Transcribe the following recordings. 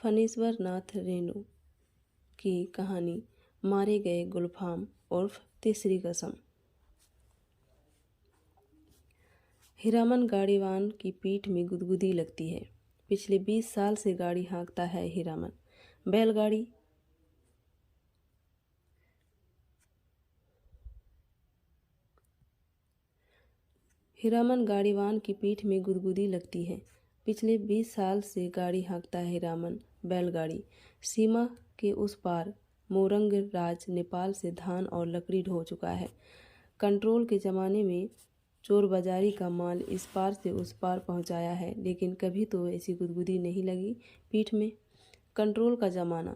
फणीश्वर नाथ रेणु की कहानी मारे गए गुलफाम उर्फ तीसरी कसम। हीरामन गाड़ीवान की पीठ में गुदगुदी लगती है। पिछले 20 साल से गाड़ी हाँकता है हीरामन। बैलगाड़ी हीरामन गाड़ीवान की पीठ में गुदगुदी लगती है। पिछले 20 साल से गाड़ी हाँकता है हीरामन बैलगाड़ी। सीमा के उस पार मोरंग राज नेपाल से धान और लकड़ी ढो चुका है। कंट्रोल के ज़माने में चोर बाजारी का माल इस पार से उस पार पहुंचाया है, लेकिन कभी तो ऐसी गुदगुदी नहीं लगी पीठ में। कंट्रोल का ज़माना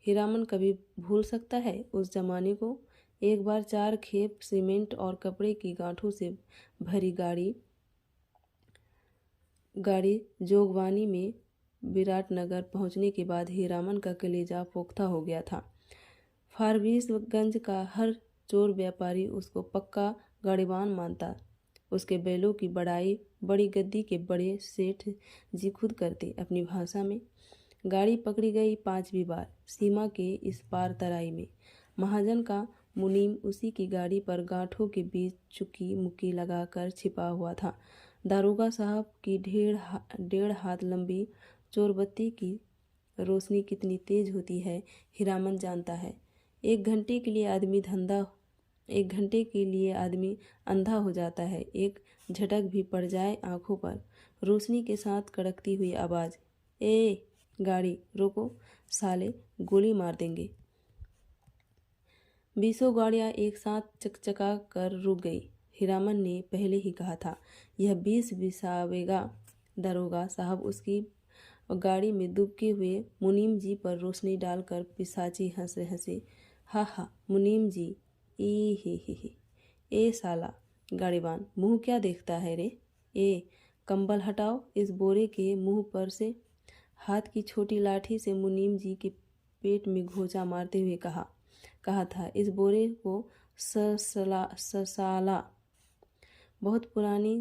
हीरामन कभी भूल सकता है उस ज़माने को? एक बार 4 खेप सीमेंट और कपड़े की गांठों से भरी गाड़ी जोगवानी में विराटनगर पहुंचने के बाद हीरामन का कलेजा पोख्ता हो गया था। फारबिसगंज का हर चोर व्यापारी उसको पक्का गाड़ीवान मानता। उसके बैलों की बड़ाई बड़ी गद्दी के बड़े सेठ जी खुद करते अपनी भाषा में। गाड़ी पकड़ी गई 5वीं बार सीमा के इस पार तराई में। महाजन का मुनीम उसी की गाड़ी पर गांठों के बीच चुकी मुक्की लगाकर छिपा हुआ था। दारोगा साहब की 1.5 हाथ लंबी चोरबत्ती की रोशनी कितनी तेज होती है हीरामन जानता है। एक घंटे के लिए आदमी अंधा हो जाता है। एक झटक भी पड़ जाए आंखों पर। रोशनी के साथ कड़कती हुई आवाज़, ए गाड़ी रोको, साले गोली मार देंगे। 20 गाड़ियां एक साथ चकचका कर रुक गई। हीरामन ने पहले ही कहा था, यह 20 बिसावेगा। दरोगा साहब उसकी गाड़ी में दुबके हुए मुनीम जी पर रोशनी डालकर पिशाची हंसे हंसे, हा हा मुनीम जी, ई ही ए साला गाड़ीवान, मुंह क्या देखता है रे? ए कंबल हटाओ इस बोरे के मुंह पर से। हाथ की छोटी लाठी से मुनीम जी के पेट में घोंचा मारते हुए कहा था, इस बोरे को ससाला। बहुत पुरानी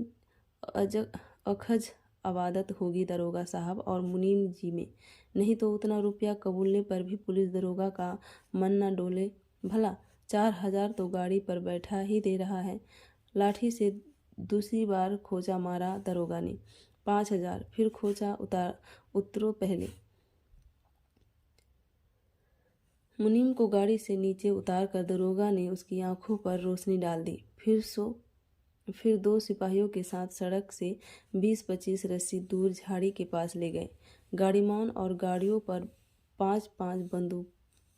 अखज आवादत होगी दरोगा साहब और मुनीम जी में। नहीं तो उतना रुपया कबूलने पर भी पुलिस दरोगा का मन न डोले भला। 4000 तो गाड़ी पर बैठा ही दे रहा है। लाठी से दूसरी बार खोचा मारा दरोगा ने। 5000 फिर खोचा उतरो पहले। मुनीम को गाड़ी से नीचे उतारकर दरोगा ने उसकी आंखों पर रोशनी डाल दी। फिर 2 सिपाहियों के साथ सड़क से 20-25 रस्सी दूर झाड़ी के पास ले गए। गाड़ीमान और गाड़ियों पर 5-5 बंदूक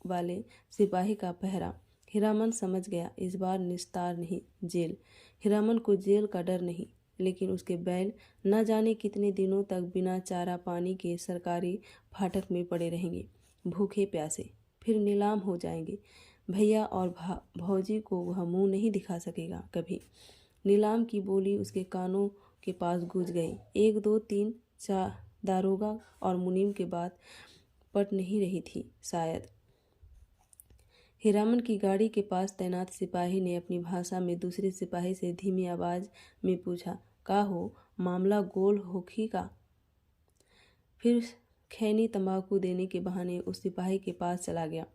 वाले सिपाही का पहरा। हीरामन समझ गया, इस बार निस्तार नहीं, जेल। हीरामन को जेल का डर नहीं, लेकिन उसके बैल न जाने कितने दिनों तक बिना चारा पानी के सरकारी फाटक में पड़े रहेंगे, भूखे प्यासे। फिर नीलाम हो जाएंगे। भैया और भौजी को वह मुंह नहीं दिखा सकेगा कभी। नीलाम की बोली उसके कानों के पास गूंज गई। 1 2 3 4 दारोगा और मुनीम के बात पट नहीं रही थी शायद। हीरामन की गाड़ी के पास तैनात सिपाही ने अपनी भाषा में दूसरे सिपाही से धीमी आवाज में पूछा, का हो, मामला गोल होखी का? फिर खैनी तंबाकू देने के बहाने उस सिपाही के पास चला गया।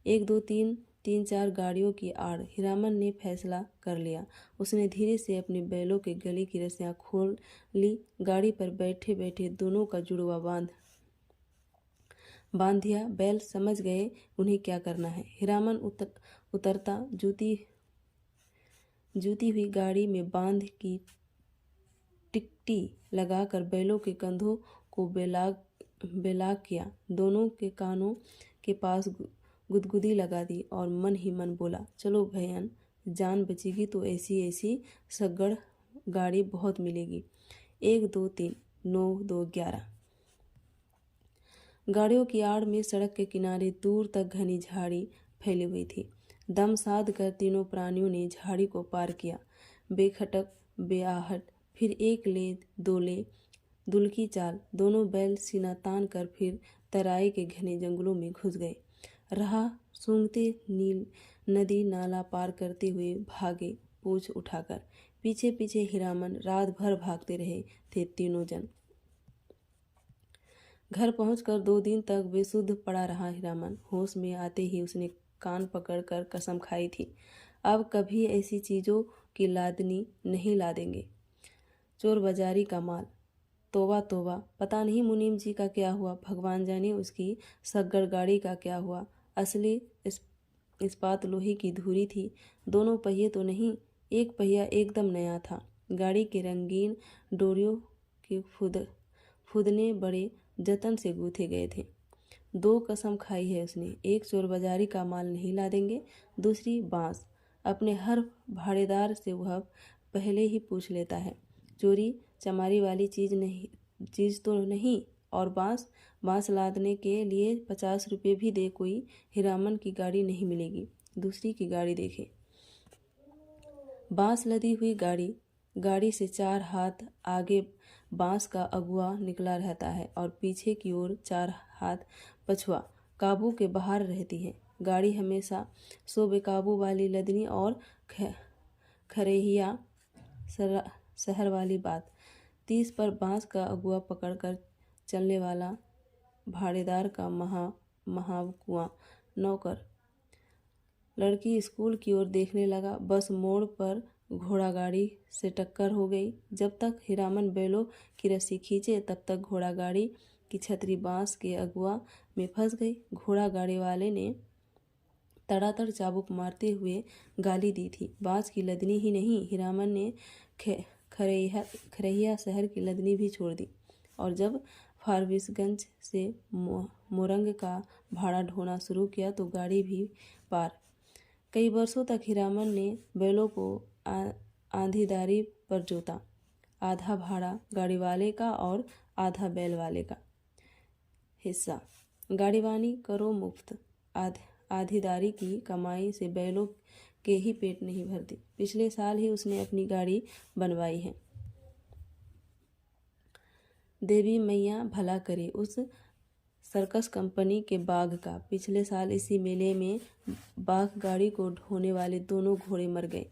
1 2 3 3-4 गाड़ियों की आड़ हीरामन ने फैसला कर लिया। उसने धीरे से अपने बैलों के गले की रस्सियां खोल ली। गाड़ी पर बैठे बैठे दोनों का जुड़वा बांध दिया। बैल समझ गए उन्हें क्या करना है। हीरामन उतरता जूती हुई गाड़ी में बांध की टिकटी लगाकर बैलों के कंधों को बेलाग किया। दोनों के कानों के पास गुदगुदी लगा दी और मन ही मन बोला, चलो भैयन, जान बचेगी तो ऐसी सगड़ गाड़ी बहुत मिलेगी। 1 2 3 9 2 11। गाड़ियों की आड़ में सड़क के किनारे दूर तक घनी झाड़ी फैली हुई थी। दम साध कर तीनों प्राणियों ने झाड़ी को पार किया। बेखटक बेआहट, फिर 1 ले 2 ले, दुल्की चाल। दोनों बैल सीना तान कर फिर तराई के घने जंगलों में घुस गए। राह सूंघते नदी नाला पार करते हुए भागे पूंछ उठाकर। पीछे पीछे हीरामन रात भर भागते रहे थे तीनों जन। घर पहुंचकर 2 दिन तक बेसुध पड़ा रहा हीरामन। होश में आते ही उसने कान पकड़कर कसम खाई थी, अब कभी ऐसी चीज़ों की लादनी नहीं ला देंगे। चोर बाजारी का माल। तौबा तौबा, पता नहीं मुनीम जी का क्या हुआ, भगवान जाने उसकी शगड़ गाड़ी का क्या हुआ। असली इस्पात लोहे की धुरी थी। दोनों पहिए तो नहीं, एक पहिया एकदम नया था। गाड़ी के रंगीन डोरियों के फुदने बड़े जतन से गूथे गए थे। 2 कसम खाई है उसने, एक चोर बाजारी का माल नहीं ला देंगे, दूसरी बांस। अपने हर भाड़ेदार से वह पहले ही पूछ लेता है, चोरी चमारी वाली चीज़ तो नहीं, और बांस लादने के लिए 50 रुपये भी दे कोई हीरामन की गाड़ी नहीं मिलेगी। दूसरी की गाड़ी देखे, बांस लदी हुई गाड़ी से 4 हाथ आगे बांस का अगुआ निकला रहता है और पीछे की ओर 4 हाथ पछुआ काबू के बाहर रहती है। गाड़ी हमेशा सो बेकाबू वाली लदनी और खरेहिया शहर वाली बात। 30 पर बांस का अगुआ पकड़कर चलने वाला भाड़ेदार का महाकुआं नौकर। लड़की स्कूल की ओर देखने लगा। बस मोड़ पर घोड़ा गाड़ी से टक्कर हो गई। जब तक हीरामन बैलों की रस्सी खींचे तब तक घोड़ा गाड़ी की छतरी बांस के अगुआ में फंस गई। घोड़ा गाड़ी वाले ने तड़ातड़ चाबुक मारते हुए गाली दी थी। बांस की लदनी ही नहीं, हीरामन ने खरहिया शहर की लदनी भी छोड़ दी। और जब फारबिसगंज से मोरंग का भाड़ा ढोना शुरू किया तो गाड़ी भी पार। कई वर्षों तक हीरामन ने बैलों को आंधीदारी पर जोता, आधा भाड़ा गाड़ी वाले का और आधा बैल वाले का हिस्सा। गाड़ीवानी करो मुफ्त, आधीदारी की कमाई से बैलों के ही पेट नहीं भरती। पिछले साल ही उसने अपनी गाड़ी बनवाई है। देवी मैया भला करे उस सर्कस कंपनी के बाघ का। पिछले साल इसी मेले में बाघ गाड़ी को ढोने वाले दोनों घोड़े मर गए।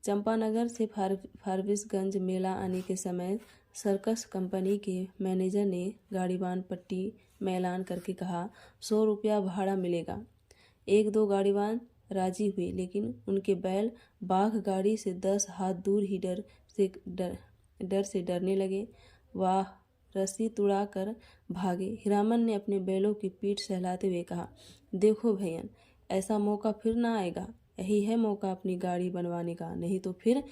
चंपानगर से फारबिसगंज मेला आने के समय सर्कस कंपनी के मैनेजर ने गाड़ीवान पट्टी में ऐलान करके कहा, 100 रुपया भाड़ा मिलेगा। 1-2 गाड़ीवान राजी हुए, लेकिन उनके बैल बाघ गाड़ी से 10 हाथ दूर ही डर से डरने लगे। वाह, रस्सी तुड़ा कर भागे। हीरामन ने अपने बैलों की पीठ सहलाते हुए कहा, देखो भैयन, ऐसा मौका फिर ना आएगा। यही है मौका अपनी गाड़ी बनवाने का, नहीं तो फिर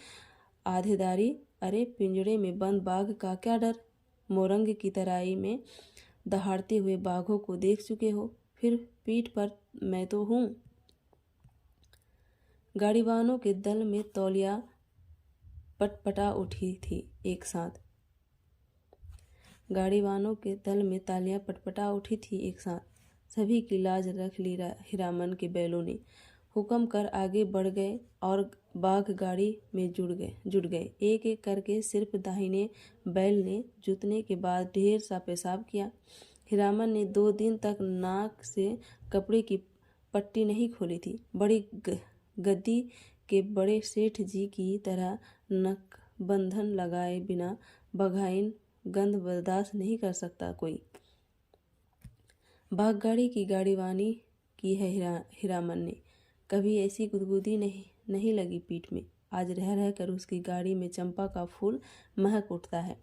आधेदारी। अरे पिंजड़े में बंद बाघ का क्या डर। मोरंग की तराई में दहाड़ते हुए बाघों को देख चुके हो, फिर पीठ पर मैं तो हूँ। गाड़ीवानों के दल में तौलिया पटपटा उठी थी एक साथ। गाड़ीवानों के दल में तालियां पटपटा उठी थी एक साथ। सभी की लाज रख ली हीरामन के बैलों ने। हुक्म कर आगे बढ़ गए और बाघ गाड़ी में जुट गए। एक एक करके सिर्फ दाहिने बैल ने जुतने के बाद ढेर सा पेशाब किया। हीरामन ने 2 दिन तक नाक से कपड़े की पट्टी नहीं खोली थी। बड़ी गद्दी के बड़े सेठ जी की तरह नक बंधन लगाए बिना बघाइन गंध बर्दाश्त नहीं कर सकता कोई। बागगाड़ी की गाड़ीवानी की है हीरामन ने। कभी ऐसी गुदगुदी नहीं लगी पीठ में। आज रह रह कर उसकी गाड़ी में चंपा का फूल महक उठता है।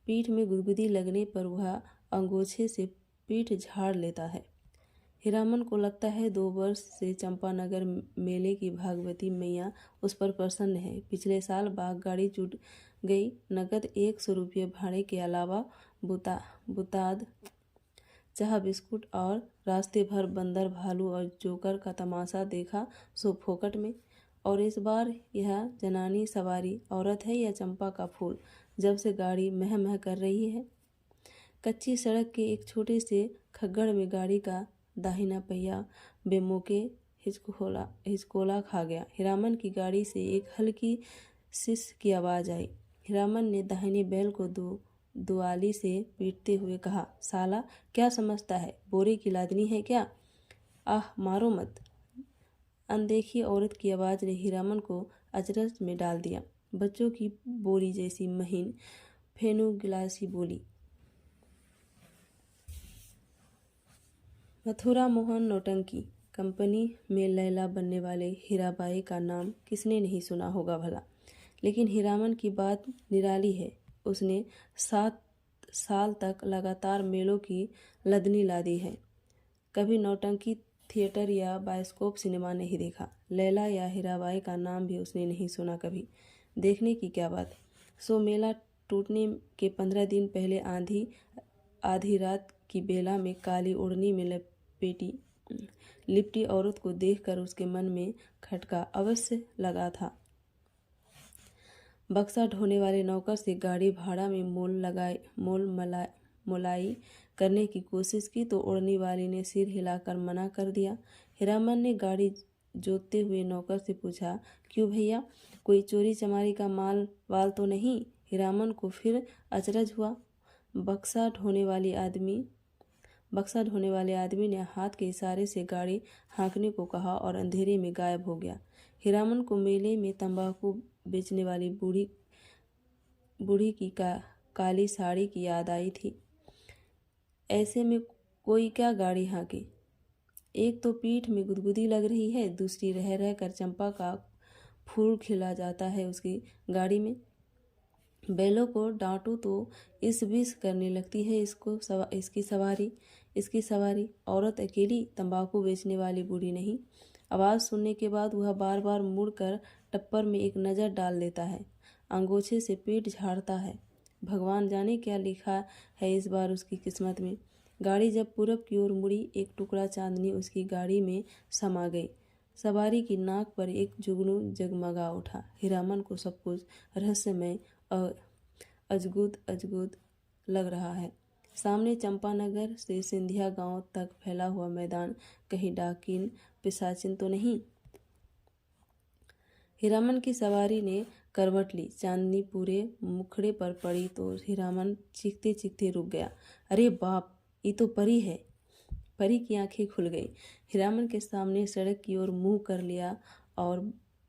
पीठ में गुदगुदी लगने पर वह अंगोछे से पीठ झाड़ लेता है। हीरामन को लगता है 2 वर्ष से चंपानगर मेले की भागवती मैया उस पर प्रसन्न है। पिछले साल बागगाड़ी जुट गई। नकद 100 रुपये भाड़े के अलावा बुताद, चाह, बिस्कुट और रास्ते भर बंदर, भालू और जोकर का तमाशा देखा सो फोकट में। और इस बार यह जनानी सवारी औरत है या चंपा का फूल, जब से गाड़ी मह मह कर रही है। कच्ची सड़क के एक छोटे से खग्गड़ में गाड़ी का दाहिना पहिया बेमौके हिचकोला खा गया। हीरामन की गाड़ी से एक हल्की सिस की आवाज़ आई। हीरामन ने दाहिने बैल को दुआली से पीटते हुए कहा, साला क्या समझता है, बोरे की लादनी है क्या? आह, मारो मत। अनदेखी औरत की आवाज़ ने हीरामन को अचरज में डाल दिया। बच्चों की बोली जैसी महीन फेनु गिलासी बोली। मथुरा मोहन नौटंकी कंपनी में लैला बनने वाले हीराबाई का नाम किसने नहीं सुना होगा भला। लेकिन हीरामन की बात निराली है। उसने 7 साल तक लगातार मेलों की लदनी लादी है। कभी नौटंकी थिएटर या बायोस्कोप सिनेमा नहीं देखा। लैला या हीराबाई का नाम भी उसने नहीं सुना कभी। देखने की क्या बात। सो मेला टूटने के 15 दिन पहले आधी रात की बेला में काली ओढ़नी में लिपटी औरत को देखकर उसके मन में खटका अवश्य लगा था। बक्सा ढोने वाले नौकर से गाड़ी भाड़ा में मोलाई करने की कोशिश की तो ओढ़नी वाली ने सिर हिलाकर मना कर दिया। हीरामन ने गाड़ी जोतते हुए नौकर से पूछा, क्यों भैया, कोई चोरी चमारी का माल वाल तो नहीं। हीरामन को फिर अचरज हुआ। बक्सा ढोने वाले आदमी ने हाथ के इशारे से गाड़ी हाँकने को कहा और अंधेरे में गायब हो गया। हीरामन को मेले में तंबाकू बेचने वाली बूढ़ी की काली साड़ी की याद आई थी। ऐसे में कोई क्या गाड़ी हाँके। एक तो पीठ में गुदगुदी लग रही है, दूसरी रह रह कर चंपा का फूल खिला जाता है उसकी गाड़ी में। बैलों को डांटू तो इस विष करने लगती है इसकी सवारी। औरत अकेली, तंबाकू बेचने वाली बूढ़ी नहीं। आवाज़ सुनने के बाद वह बार बार मुड़कर टप्पर में एक नज़र डाल देता है, अंगोछे से पीठ झाड़ता है। भगवान जाने क्या लिखा है इस बार उसकी किस्मत में। गाड़ी जब पूरब की ओर मुड़ी, एक टुकड़ा चांदनी उसकी गाड़ी में समा गई। सवारी की नाक पर एक जुगनू जगमगा उठा। हीरामन को सब कुछ रहस्यमय अजगुद लग रहा है। सामने चंपानगर से सिंधिया गांव तक फैला हुआ मैदान, कहीं डाकिन पिशाचिन तो नहीं। हीरामन की सवारी ने करवट ली। चांदनी पूरे मुखड़े पर पड़ी तो हीरामन चीखते चीखते रुक गया। अरे बाप, ये तो परी है। परी की आंखें खुल गई। हीरामन के सामने सड़क की ओर मुंह कर लिया और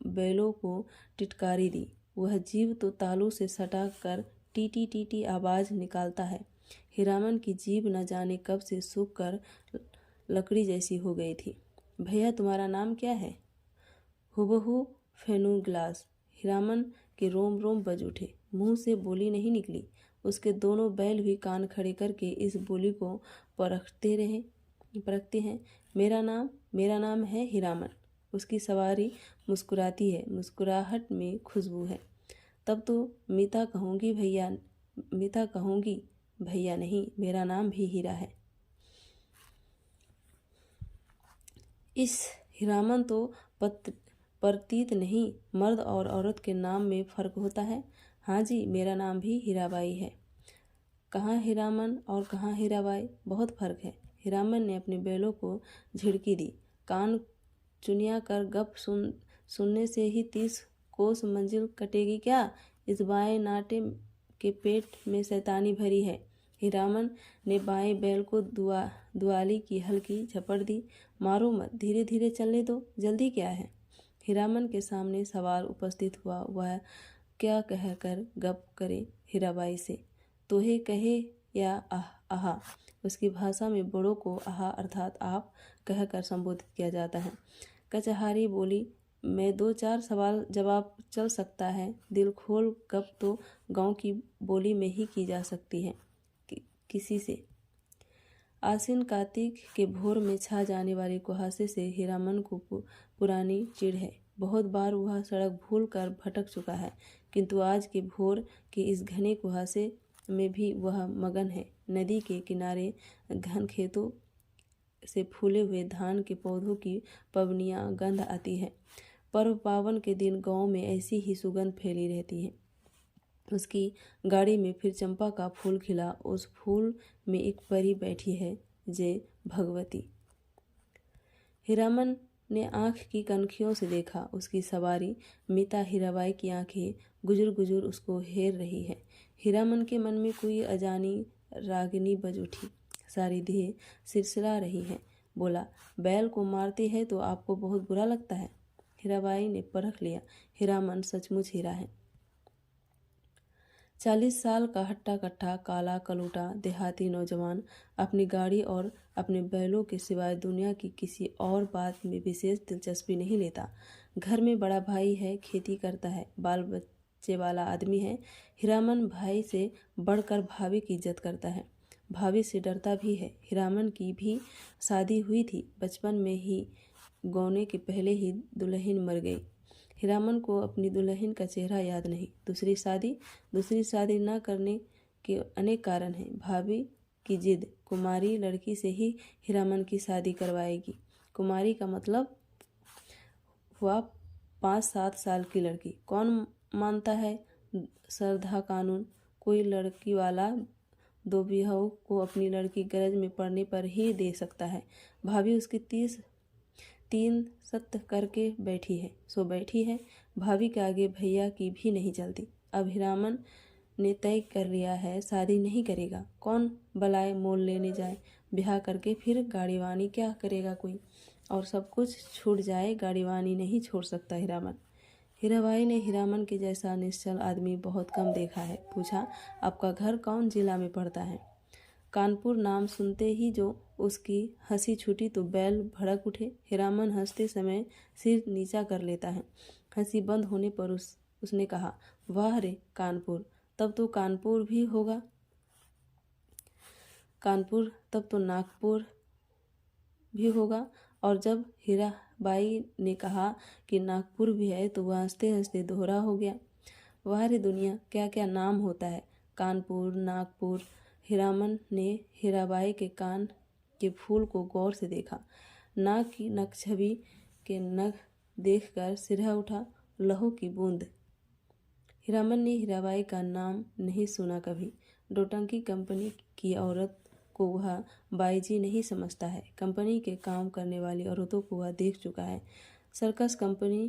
बैलों को टिटकारी दी। वह जीभ तो तालू से सटा कर टीटी टीटी आवाज निकालता है। हीरामन की जीभ न जाने कब से सूख कर लकड़ी जैसी हो गई थी। भैया, तुम्हारा नाम क्या है? हुबहू फेनू ग्लास। हीरामन के रोम रोम बज उठे। मुंह से बोली नहीं निकली। उसके दोनों बैल भी कान खड़े करके इस बोली को परखते हैं। मेरा नाम है हीरामन। उसकी सवारी मुस्कुराती है। मुस्कुराहट में खुशबू है। तब तो मीता कहूँगी भैया नहीं, मेरा नाम भी हीरा है। इस हीरामन तो प्रतीत नहीं, मर्द और औरत के नाम में फर्क होता है। हाँ जी, मेरा नाम भी हीराबाई है। कहाँ हीरामन और कहाँ हीराबाई, बहुत फर्क है। हीरामन ने अपने बैलों को झिड़की दी। कान चुनिया कर गप सुनने से ही 30 कोस मंजिल कटेगी क्या? इस बाएं नाटे के पेट में शैतानी भरी है। हीरामन ने बाएं बैल को दुआली की हल्की झपड़ दी। मारो मत, धीरे धीरे चलने दो, जल्दी क्या है? हीरामन के सामने सवाल उपस्थित हुआ। वह क्या कहकर गप करे हीराबाई से? तोहे कहे या आहा। उसकी भाषा में बड़ों को आहा अर्थात आप कहकर संबोधित किया जाता है। कचहारी बोली, मैं 2-4 सवाल जवाब चल सकता है। दिल खोल गप तो गांव की बोली में ही की जा सकती है किसी से। आसिन कार्तिक के भोर में छा जाने वाले कुहासे से हीरामन को पुरानी चिढ़ है। बहुत बार वह सड़क भूल कर भटक चुका है, किंतु आज के भोर के इस घने कुहासे में भी वह मगन है। नदी के किनारे घन खेतों से फूले हुए धान के पौधों की पवनियां गंध आती है। पर्व पावन के दिन गांव में ऐसी ही सुगंध फैली रहती है। उसकी गाड़ी में फिर चंपा का फूल खिला। उस फूल में एक परी बैठी है, जय भगवती। हीरामन ने आँख की कनखियों से देखा। उसकी सवारी मीता हीराबाई की आंखें गुजर गुजर उसको हेर रही है। हीरामन के मन में कोई अजानी रागिनी बज उठी। सारी देह सिरसिरा रही है। बोला, बैल को मारते हैं तो आपको बहुत बुरा लगता है? हीराबाई ने परख लिया, हीरामन सचमुच हीरा है। 40 साल का हट्टा कट्टा काला कलूटा देहाती नौजवान अपनी गाड़ी और अपने बैलों के सिवाय दुनिया की किसी और बात में विशेष दिलचस्पी नहीं लेता। घर में बड़ा भाई है, खेती करता है, बाल बच्चे वाला आदमी है। हीरामन भाई से बढ़कर भाभी की इज्जत करता है, भाभी से डरता भी है। हीरामन की भी शादी हुई थी, बचपन में ही गौने के पहले ही दुल्हन मर गई। हीरामन को अपनी दुल्हन का चेहरा याद नहीं। दूसरी शादी न करने के अनेक कारण हैं। भाभी की जिद, कुमारी लड़की से ही हीरामन की शादी करवाएगी। कुमारी का मतलब हुआ 5-7 साल की लड़की। कौन मानता है श्रद्धा कानून? कोई लड़की वाला दो बिहाओं को अपनी लड़की गरज में पड़ने पर ही दे सकता है। भाभी उसकी 3 सख्त करके बैठी है। भाभी के आगे भैया की भी नहीं चलती। अब हीरामन ने तय कर लिया है, शादी नहीं करेगा। कौन बलाए मोल लेने जाए? ब्याह करके फिर गाड़ीवानी क्या करेगा कोई? और सब कुछ छूट जाए, गाड़ीवानी नहीं छोड़ सकता हीरामन। हीराबाई ने हीरामन के जैसा निश्चल आदमी बहुत कम देखा है। पूछा, आपका घर कौन जिला में पड़ता है? कानपुर नाम सुनते ही जो उसकी हंसी छूटी तो बैल भड़क उठे। हीरामन हंसते समय सिर नीचा कर लेता है। हंसी बंद होने पर उसने कहा, वाह रे कानपुर, तब तो कानपुर भी होगा। कानपुर तब तो नागपुर भी होगा। और जब हीराबाई ने कहा कि नागपुर भी है तो वह हंसते हंसते दोहरा हो गया। वाह रे दुनिया, क्या क्या नाम होता है, कानपुर, नागपुर। हीरामन ने हीराबाई के कान के फूल को गौर से देखा। नाक की नकछबी के नख देखकर सिरहा उठा। लहू की बूंद। हीरामन ने हीराबाई का नाम नहीं सुना कभी। नौटंकी कंपनी की औरत को वह बाईजी नहीं समझता है। कंपनी के काम करने वाली औरतों को वह देख चुका है। सर्कस कंपनी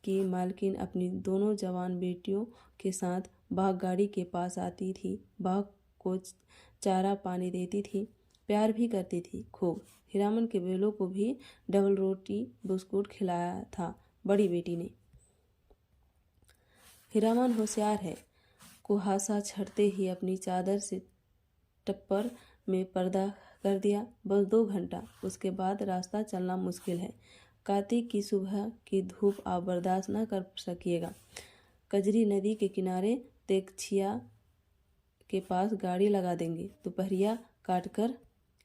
की मालकिन अपनी दोनों जवान बेटियों के साथ बाघ गाड़ी के पास आती थी। बाघ को चारा पानी देती थी, प्यार भी करती थी खूब। हीरामन के बेलों को भी डबल रोटी बिस्कुट खिलाया था बड़ी बेटी ने। हीरामन होशियार है। कुहासा छड़ते ही अपनी चादर से टप्पर में पर्दा कर दिया। बस 2 घंटा, उसके बाद रास्ता चलना मुश्किल है। कार्तिक की सुबह की धूप आप बर्दाश्त न कर सकिएगा। कजरी नदी के किनारे तेगछिया के पास गाड़ी लगा देंगे। दोपहरिया काटकर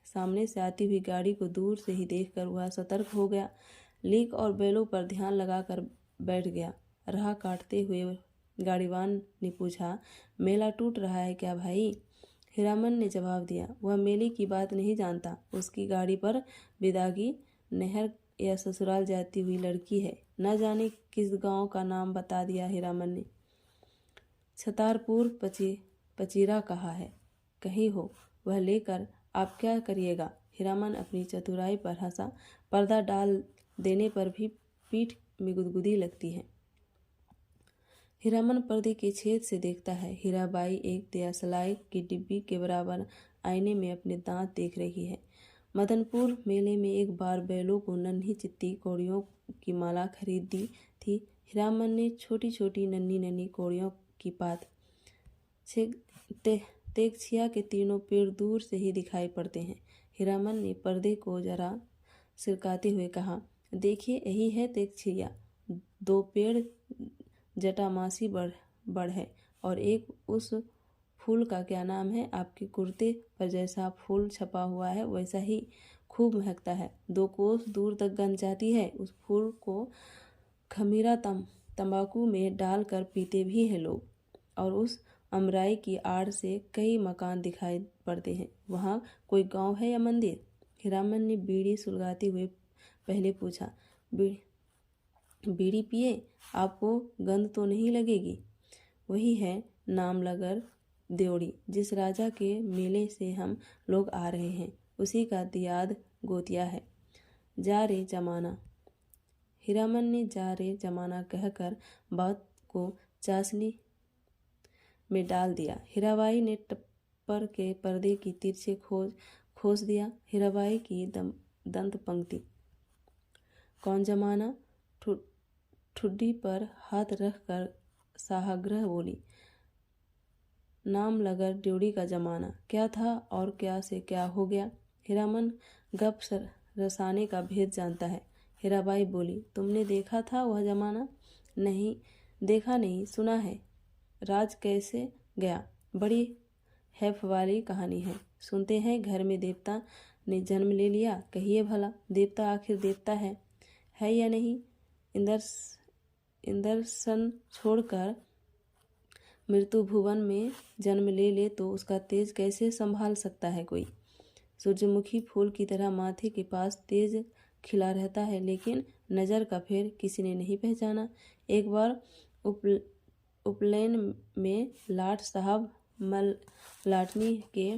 सामने से आती हुई गाड़ी को दूर से ही देखकर वह सतर्क हो गया। लीक और बैलों पर ध्यान लगाकर बैठ गया। राह काटते हुए गाड़ीवान ने पूछा, मेला टूट रहा है क्या भाई? हीरामन ने जवाब दिया, वह मेले की बात नहीं जानता। उसकी गाड़ी पर बिदागी, नहर या ससुराल जाती हुई लड़की है। न जाने किस गांव का नाम बता दिया हीरामन ने। छतारपुर पचीरा कहा है, कहीं हो। वह लेकर आप क्या करिएगा? हीरामन अपनी चतुराई पर हंसा। पर्दा डाल देने पर भी पीठ में गुदगुदी लगती है। हीरामन पर्दे के छेद से देखता है। हीराबाई एक दियासलाई की डिब्बी के बराबर आईने में अपने दांत देख रही है। मदनपुर मेले में एक बार बैलों को नन्ही चित्ती कौड़ियों की माला खरीद दी थी। हीरामन ने छोटी छोटी नन्ही नन्ही कौड़ियों की पात। तेगछिया के तीनों पेड़ दूर से ही दिखाई पड़ते हैं। हीरामन ने पर्दे को जरा सिरकाते हुए कहा, देखिए यही है तेगछिया। 2 पेड़ जटामासी बड़ है और एक उस फूल का क्या नाम है? आपके कुर्ते पर जैसा फूल छपा हुआ है वैसा ही खूब महकता है। 2 कोस दूर तक गंध जाती है। उस फूल को खमीरा तंबाकू में डालकर पीते भी हैं लोग। और उस अमराई की आड़ से कई मकान दिखाई पड़ते हैं। वहाँ कोई गांव है या मंदिर? हीरामन ने बीड़ी सुलगाते हुए पहले पूछा, बीड़ी पिए, आपको गंध तो नहीं लगेगी? वही है नामलगर देवड़ी, जिस राजा के मेले से हम लोग आ रहे हैं, उसी का दियाद गोतिया है। जा रे जमाना। हीरामन ने जा रे जमाना कहकर बात को चाशनी में डाल दिया। हीराबाई ने टप्पर के पर्दे की तिरछे खोस दिया। हीराबाई की दंत पंक्ति। कौन जमाना? ठुड्डी पर हाथ रखकर साहाग्रह बोली, नाम लगर ड्योढ़ी का जमाना क्या था और क्या से क्या हो गया। हीरामन गप रसाने का भेद जानता है। हीराबाई बोली, तुमने देखा था वह जमाना? नहीं, देखा नहीं, सुना है। राज कैसे गया? बड़ी हैफ वाली कहानी है। सुनते हैं घर में देवता ने जन्म ले लिया। कहिए भला, देवता आखिर देवता है या नहीं? इंद्रसन छोड़कर मृत्यु भुवन में जन्म ले तो उसका तेज कैसे संभाल सकता है कोई? सूरजमुखी फूल की तरह माथे के पास तेज खिला रहता है, लेकिन नज़र का फेर किसी ने नहीं पहचाना। एक बार उपनयन में लाट साहब लाटनी के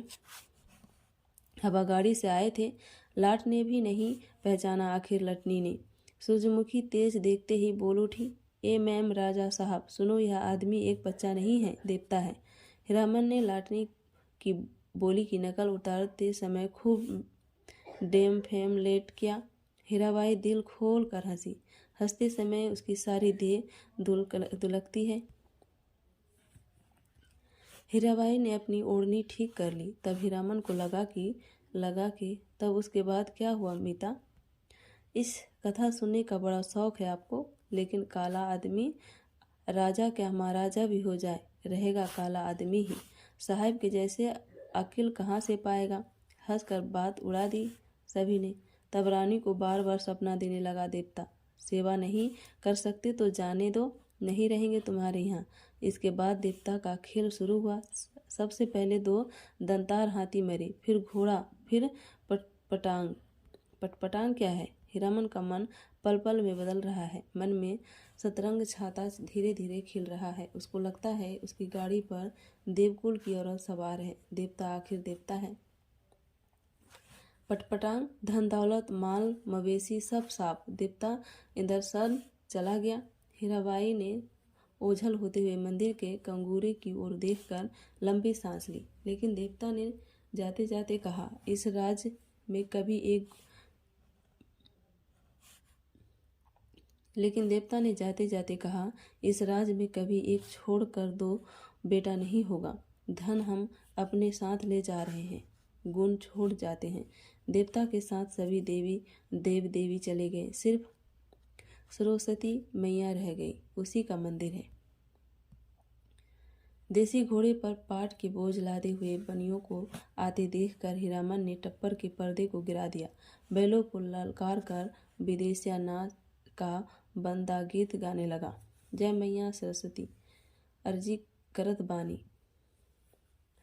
हवागाड़ी से आए थे। लाट ने भी नहीं पहचाना आखिर लटनी ने। सूरजमुखी तेज देखते ही बोल उठी, ए मैम राजा साहब सुनो, यह आदमी एक बच्चा नहीं है, देवता है। हीरामन ने लाटनी की बोली की नकल उतारते समय खूब डेम फेम लेट किया। हीराबाई दिल खोल कर हंसी। हंसते समय उसकी सारी देह दुलकती है। हीराबाई ने अपनी ओढ़नी ठीक कर ली। तब हीरामन को लगा कि तब उसके बाद क्या हुआ मीता? इस कथा सुनने का बड़ा शौक है आपको, लेकिन काला आदमी राजा क्या महाराजा भी हो जाए, रहेगा काला आदमी ही। साहब के जैसे अकिल कहाँ से पाएगा? हंसकर बात उड़ा दी सभी ने। तब रानी को बार बार सपना देने लगा देवता। सेवा नहीं कर सकते तो जाने दो, नहीं रहेंगे तुम्हारे यहाँ। इसके बाद देवता का खेल शुरू हुआ। सबसे पहले 2 दंतार हाथी मरे, फिर घोड़ा, फिर पटपटांग। पटपटांग क्या है? हीरामन का मन पल पल में बदल रहा है। मन में सतरंग छाता धीरे धीरे खिल रहा है। उसको लगता है उसकी गाड़ी पर देवकुल की औरत सवार है। देवता आखिर देवता है। पटपटांग धन दौलत माल मवेशी सब साफ। देवता इंद्रसन चला गया। हीराबाई ने ओझल होते हुए मंदिर के कंगूरे की ओर देखकर लंबी सांस ली। लेकिन देवता ने जाते जाते कहा, इस राज्य में कभी एक छोड़कर 2 बेटा नहीं होगा। धन हम अपने साथ ले जा रहे हैं, गुण छोड़ जाते हैं। देवता के साथ सभी देव देवी चले गए, सिर्फ सरस्वती मैया रह गई। उसी का मंदिर है। देसी घोड़े पर पाट के बोझ लादे हुए बनियों को आते देखकर हीरामन ने टप्पर के पर्दे को गिरा दिया। बैलों को ललकार कर विदेशिया नाच का बंदा गीत गाने लगा। जय मैया सरस्वती, अर्जी करत बानी,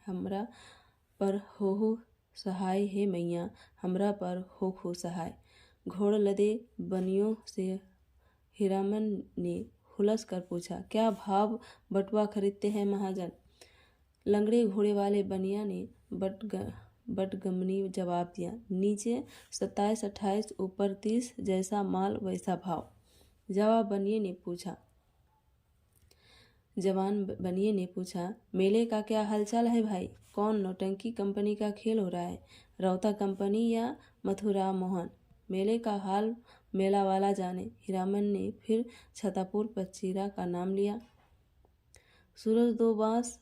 हमरा पर हो सहाय, हे मैया हमरा पर हो सहाय। घोड़ लदे बनियों से हीरामन ने हुलस कर पूछा, क्या भाव बटुआ खरीदते हैं महाजन? लंगड़े घोड़े वाले बनिया ने बटगमनी जवाब दिया, नीचे 27-28, ऊपर 30, जैसा माल वैसा भाव। जवान बनिए ने पूछा, मेले का क्या हालचाल है भाई? कौन नौटंकी कंपनी का खेल हो रहा है? रौता कंपनी या मथुरा मोहन? मेले का हाल मेला वाला जाने। हीरामन ने फिर छतापुर पचीरा का नाम लिया। सूरज 2 बांस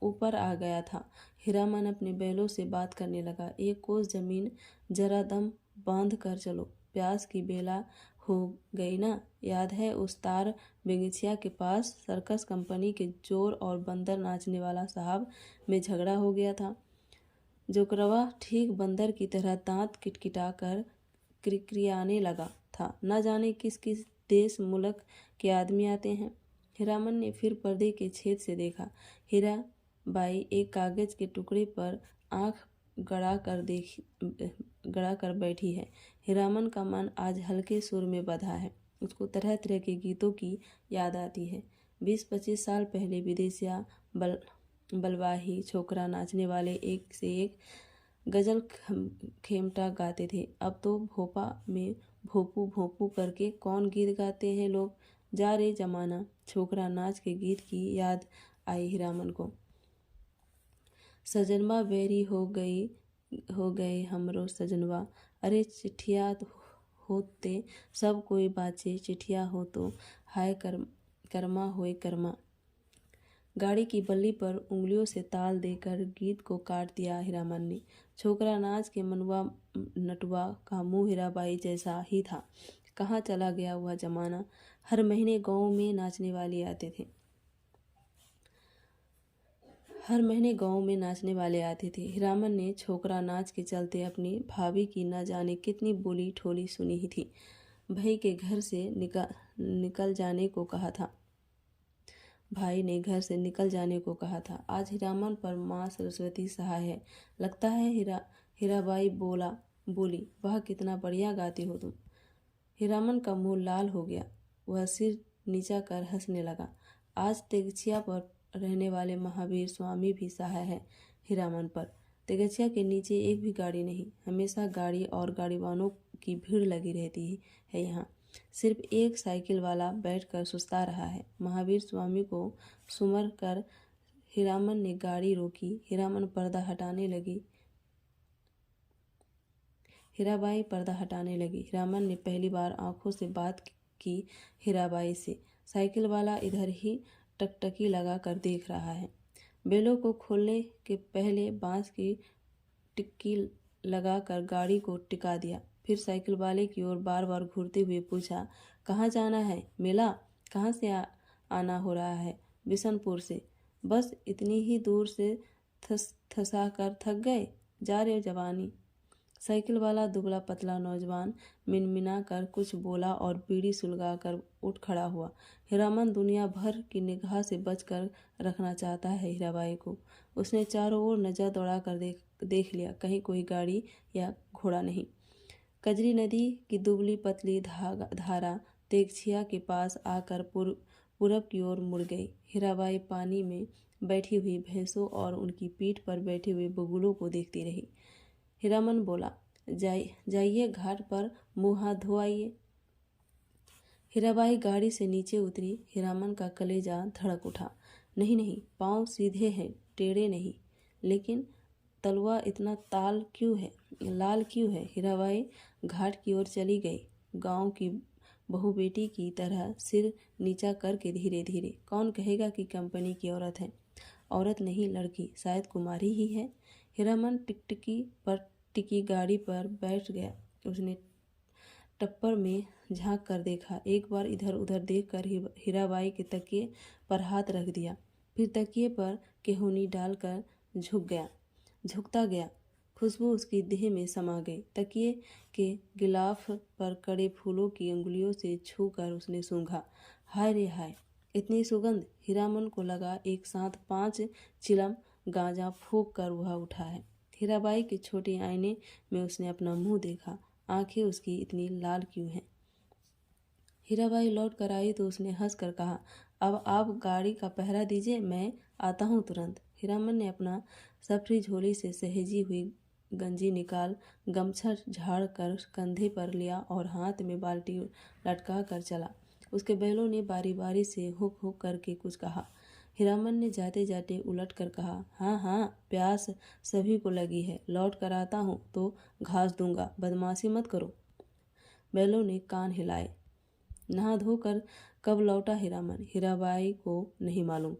ऊपर आ गया था। हीरामन अपने बैलों से बात करने लगा, 1 कोस जमीन जरा दम बांध कर चलो, प्यास की बेला हो गई ना? याद है उस तार बेगिछिया के पास सर्कस कंपनी के चोर और बंदर नाचने वाला साहब में झगड़ा हो गया था? जोकरवा ठीक बंदर की तरह दांत किटकिटा कर क्रिक्रियाने लगा था। न जाने किस किस देश मुल्क के आदमी आते हैं। हीरामन ने फिर पर्दे के छेद से देखा। हीराबाई एक कागज के टुकड़े पर आंख गड़ा कर बैठी है। हीरामन का मन आज हल्के सुर में बंधा है। उसको तरह तरह के गीतों की याद आती है। 20-25 साल पहले विदेशिया बलवाही छोकरा नाचने वाले एक से एक गजल खेमटा गाते थे। अब तो भोपा में भोपू भोपू करके कौन गीत गाते हैं लोग। जा रे जमाना, छोकरा नाच के गीत की याद आई हीरामन को। सजनवा बैरी हो गए हमरो सजनवा, अरे चिट्ठिया होते सब कोई बाचे, चिट्ठिया हो तो हाय करमा होए करमा। गाड़ी की बल्ली पर उंगलियों से ताल देकर गीत को काट दिया हीरामन ने। छोकरा नाच के मनुआ नटुआ का मुंह हीराबाई जैसा ही था। कहाँ चला गया वह जमाना। हर महीने गांव में नाचने वाले आते थे। हीरामन ने छोकरा नाच के चलते अपनी भाभी की न जाने कितनी बोली ठोली सुनी ही थी। भाई के घर से निकल जाने को कहा था। भाई ने घर से निकल जाने को कहा था। आज हीरामन पर माँ सरस्वती सहाय है। लगता है हीराबाई बोली, वाह कितना बढ़िया गाती हो तुम। हीरामन का मुंह लाल हो गया। वह सिर नीचा कर हंसने लगा। आज तेगछिया पर रहने वाले महावीर स्वामी भी सहाय है हीरामन पर। तेगछिया के नीचे एक भी गाड़ी नहीं। हमेशा गाड़ी और गाड़ीवानों की भीड़ लगी रहती है यहाँ। सिर्फ एक साइकिल वाला बैठकर सुस्ता रहा है। महावीर स्वामी को सुमर कर हीरामन ने गाड़ी रोकी। हीराबाई पर्दा हटाने लगी। हीरामन ने पहली बार आंखों से बात की हीराबाई से। साइकिल वाला इधर ही टकटकी लगा कर देख रहा है। बेलों को खोलने के पहले बांस की टिक्की लगाकर गाड़ी को टिका दिया। फिर साइकिल वाले की ओर बार बार घूरते हुए पूछा, कहाँ जाना है? मेला? कहाँ से आना हो रहा है? बिशनपुर से। बस इतनी ही दूर से थसा कर थक गए? जा रहे जवानी। साइकिल वाला दुबला पतला नौजवान मिनमिना कर कुछ बोला और बीड़ी सुलगा कर उठ खड़ा हुआ। हीरामन दुनिया भर की निगाह से बचकर रखना चाहता है हीराबाई को। उसने चारों ओर नजर दौड़ा कर देख लिया, कहीं कोई गाड़ी या घोड़ा नहीं। कजरी नदी की दुबली पतली धारा तेगछिया के पास आकर पूरब की ओर मुड़ गई। हीराबाई पानी में बैठी हुई भैंसों और उनकी पीठ पर बैठे हुए बगुलों को देखती रही। हीरामन बोला, जाइए घाट पर मुँह हाथ धो आइए। हीराबाई गाड़ी से नीचे उतरी। हीरामन का कलेजा धड़क उठा। नहीं, पाँव सीधे हैं, टेढ़े नहीं। लेकिन तलवा इतना लाल क्यों है? हीराबाई घाट की ओर चली गई, गांव की बहू बेटी की तरह सिर नीचा करके धीरे धीरे। कौन कहेगा कि कंपनी की औरत है? औरत नहीं, लड़की, शायद कुमारी ही है। हीरामन टिकटिकी पर टिकी गाड़ी पर बैठ गया। उसने टप्पर में झांक कर देखा। एक बार इधर उधर देखकर हीराबाई के तकिए पर हाथ रख दिया। फिर तकिए पर केहूनी डालकर झुकता गया। खुशबू उसकी देह में समा गई। तकिए के गिलाफ पर कड़े फूलों की अंगुलियों से छू कर उसने सूंघा। हाय रे हाय, इतनी सुगंध! हीरामन को लगा एक साथ 5 चिलम गांजा फूंक कर वह उठा है। हीराबाई के छोटे आईने में उसने अपना मुंह देखा। आंखें उसकी इतनी लाल क्यों हैं? हीराबाई लौट कर आई तो उसने हंस कर कहा, अब आप गाड़ी का पहरा दीजिए, मैं आता हूँ तुरंत। हीरामन ने अपना सफरी झोली से सहेजी हुई गंजी निकाल गमछा झाड़ कर कंधे पर लिया और हाथ में बाल्टी लटका कर चला। उसके बैलों ने बारी बारी से हुक हुक करके कुछ कहा। हीरामन ने जाते जाते उलट कर कहा, हाँ, प्यास सभी को लगी है, लौट कर आता हूँ तो घास दूंगा, बदमाशी मत करो। बैलों ने कान हिलाए। नहा धोकर कब लौटा हीरामन? हीराबाई को नहीं मालूम।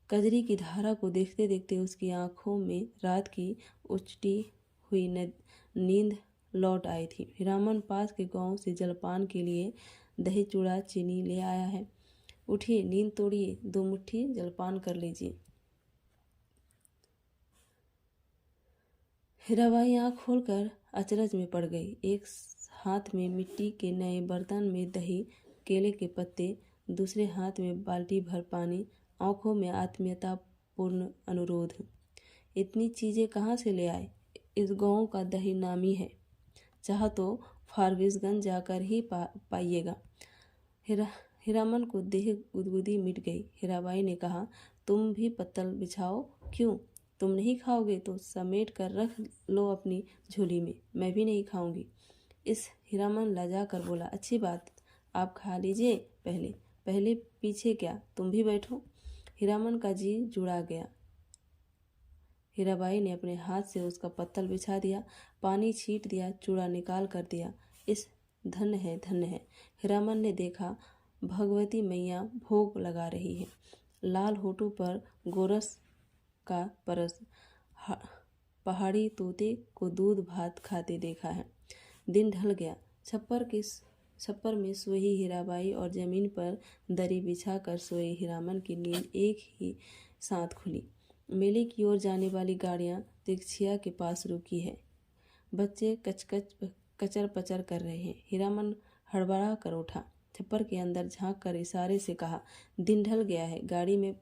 कजरी की धारा को देखते देखते उसकी आंखों में रात की उचटी हुई नींद लौट आई थी। हीरामन पास के गांव से जलपान के लिए दही चूड़ा चीनी ले आया है। उठिए, नींद तोड़िए, 2 मुट्ठी जलपान कर लीजिए। हीराबाई आँख खोलकर अचरज में पड़ गई। एक हाथ में मिट्टी के नए बर्तन में दही, केले के पत्ते, दूसरे हाथ में बाल्टी भर पानी, आंखों में आत्मीयता पूर्ण अनुरोध। इतनी चीज़ें कहाँ से ले आए? इस गांव का दही नामी है, चाह तो फारबिसगंज जाकर ही पाइएगा। हीरामन को देह गुदगुदी मिट गई। हीराबाई ने कहा, तुम भी पत्तल बिछाओ। क्यों? तुम नहीं खाओगे तो समेट कर रख लो अपनी झोली में, मैं भी नहीं खाऊंगी। इस हीरामन लजा कर बोला, अच्छी बात, आप खा लीजिए पहले पीछे क्या, तुम भी बैठो। हीरामन का जी जुड़ा गया। हीराबाई ने अपने हाथ से उसका पत्तल बिछा दिया, पानी छींट दिया, चूड़ा निकाल कर दिया। इस धन्य है। हीरामन ने देखा, भगवती मैया भोग लगा रही है। लाल होठों पर गोरस का परस। पहाड़ी तोते को दूध भात खाते देखा है। दिन ढल गया। छप्पर में सोई हीराबाई और जमीन पर दरी बिछाकर सोए हीरामन की नींद एक ही साथ खुली। मेले की ओर जाने वाली गाड़ियां तिरछिया के पास रुकी है। बच्चे कचर पचर कर रहे हैं। हीरामन हड़बड़ा कर उठा। छप्पर के अंदर झांक कर इशारे से कहा, दिन ढल गया है। गाड़ी में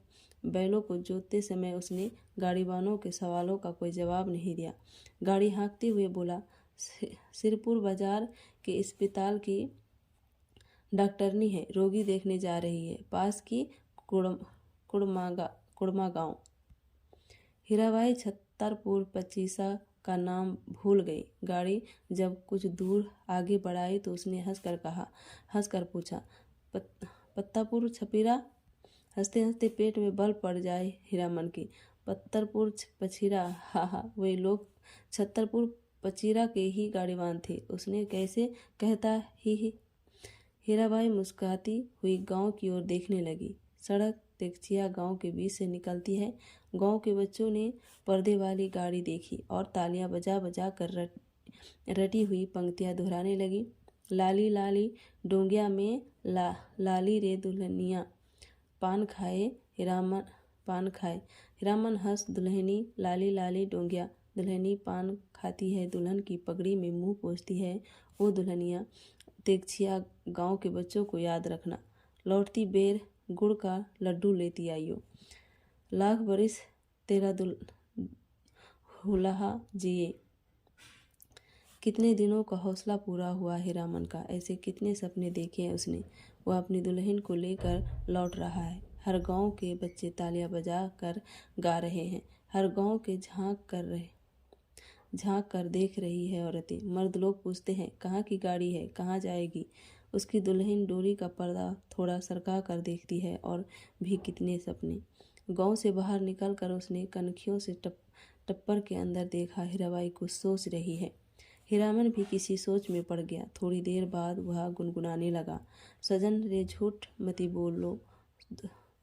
बैलों को जोतते समय उसने गाड़ीवानों के सवालों का कोई जवाब नहीं दिया। गाड़ी हाँकते हुए बोला, सिरपुर बाजार के अस्पताल की डॉक्टरनी है, रोगी देखने जा रही है, पास की कुड़मा गांव। हीराबाई छतरपुर पचीसा का नाम भूल गई। गाड़ी जब कुछ दूर आगे बढ़ाई तो उसने हंसकर पूछा, पत्तापुर छपीरा? हंसते हंसते पेट में बल पड़ जाए हीरामन की। पत्तरपुर पचीरा, हा, वे लोग छतरपुर पचीरा के ही गाड़ीवान थे। उसने कैसे कहता ही। हीराबाई मुस्कुराती हुई गांव की ओर देखने लगी। सड़क तिरछिया गांव के बीच से निकलती है। गांव के बच्चों ने पर्दे वाली गाड़ी देखी और तालियां बजा बजा कर रटी हुई पंक्तियां दोहराने लगी। लाली लाली डोंगिया में लाली रे दुल्हनिया, पान खाए हीरामन हंस, दुल्हनी लाली लाली डोंगिया, दुल्हनी पान खाती है, दुल्हन की पगड़ी में मुंह पोंछती है, वो दुल्हनिया। तिरछिया गांव के बच्चों को याद रखना। लौटती बेर गुड़ का लड्डू लेती आइयो। लाख बरिस तेरा हुलाहा जिए। कितने दिनों का हौसला पूरा हुआ हीरामन का। ऐसे कितने सपने देखे हैं उसने। वह अपनी दुल्हन को लेकर लौट रहा है। हर गांव के बच्चे तालियां बजा कर गा रहे हैं। हर गांव के झांक कर देख रही है औरतें। मर्द लोग पूछते हैं, कहाँ की गाड़ी है, कहाँ जाएगी? उसकी दुल्हन डोरी का पर्दा थोड़ा सरका कर देखती है। और भी कितने सपने। गांव से बाहर निकल कर उसने कनखियों से टप्पर के अंदर देखा। हीराबाई कुछ सोच रही है। हीरामन भी किसी सोच में पड़ गया। थोड़ी देर बाद वह गुनगुनाने लगा, सजन रे झूठ मती बोलो,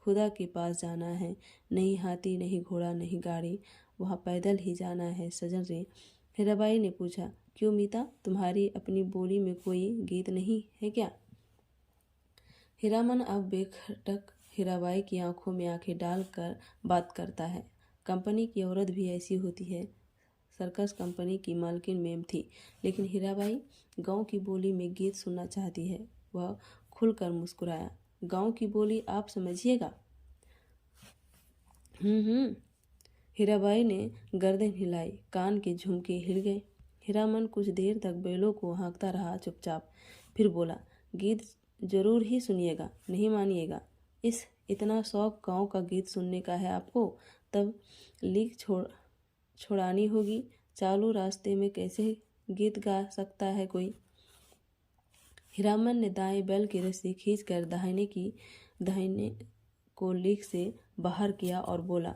खुदा के पास जाना है। नहीं हाथी, नहीं घोड़ा, नहीं गाड़ी, वहाँ पैदल ही जाना है सजन रे। हीराबाई ने पूछा, क्यों मीता, तुम्हारी अपनी बोली में कोई गीत नहीं है क्या? हीरामन अब बेखटक हीराबाई की आंखों में आंखें डालकर बात करता है। कंपनी की औरत भी ऐसी होती है। सर्कस कंपनी की मालकिन मेम थी, लेकिन हीराबाई गांव की बोली में गीत सुनना चाहती है। वह खुलकर मुस्कुराया, गांव की बोली आप समझिएगा? हीराबाई ने गर्दन हिलाई। कान के झुमके हिल गए। हीरामन कुछ देर तक बैलों को हाँकता रहा चुपचाप। फिर बोला, गीत जरूर ही सुनिएगा, नहीं मानिएगा? इतना शौक गांव का गीत सुनने का है आपको? तब लीक छोड़ानी होगी। चालू रास्ते में कैसे गीत गा सकता है कोई? हीरामन ने दाएं बैल की रस्सी खींचकर दाहिने को लीक से बाहर किया और बोला,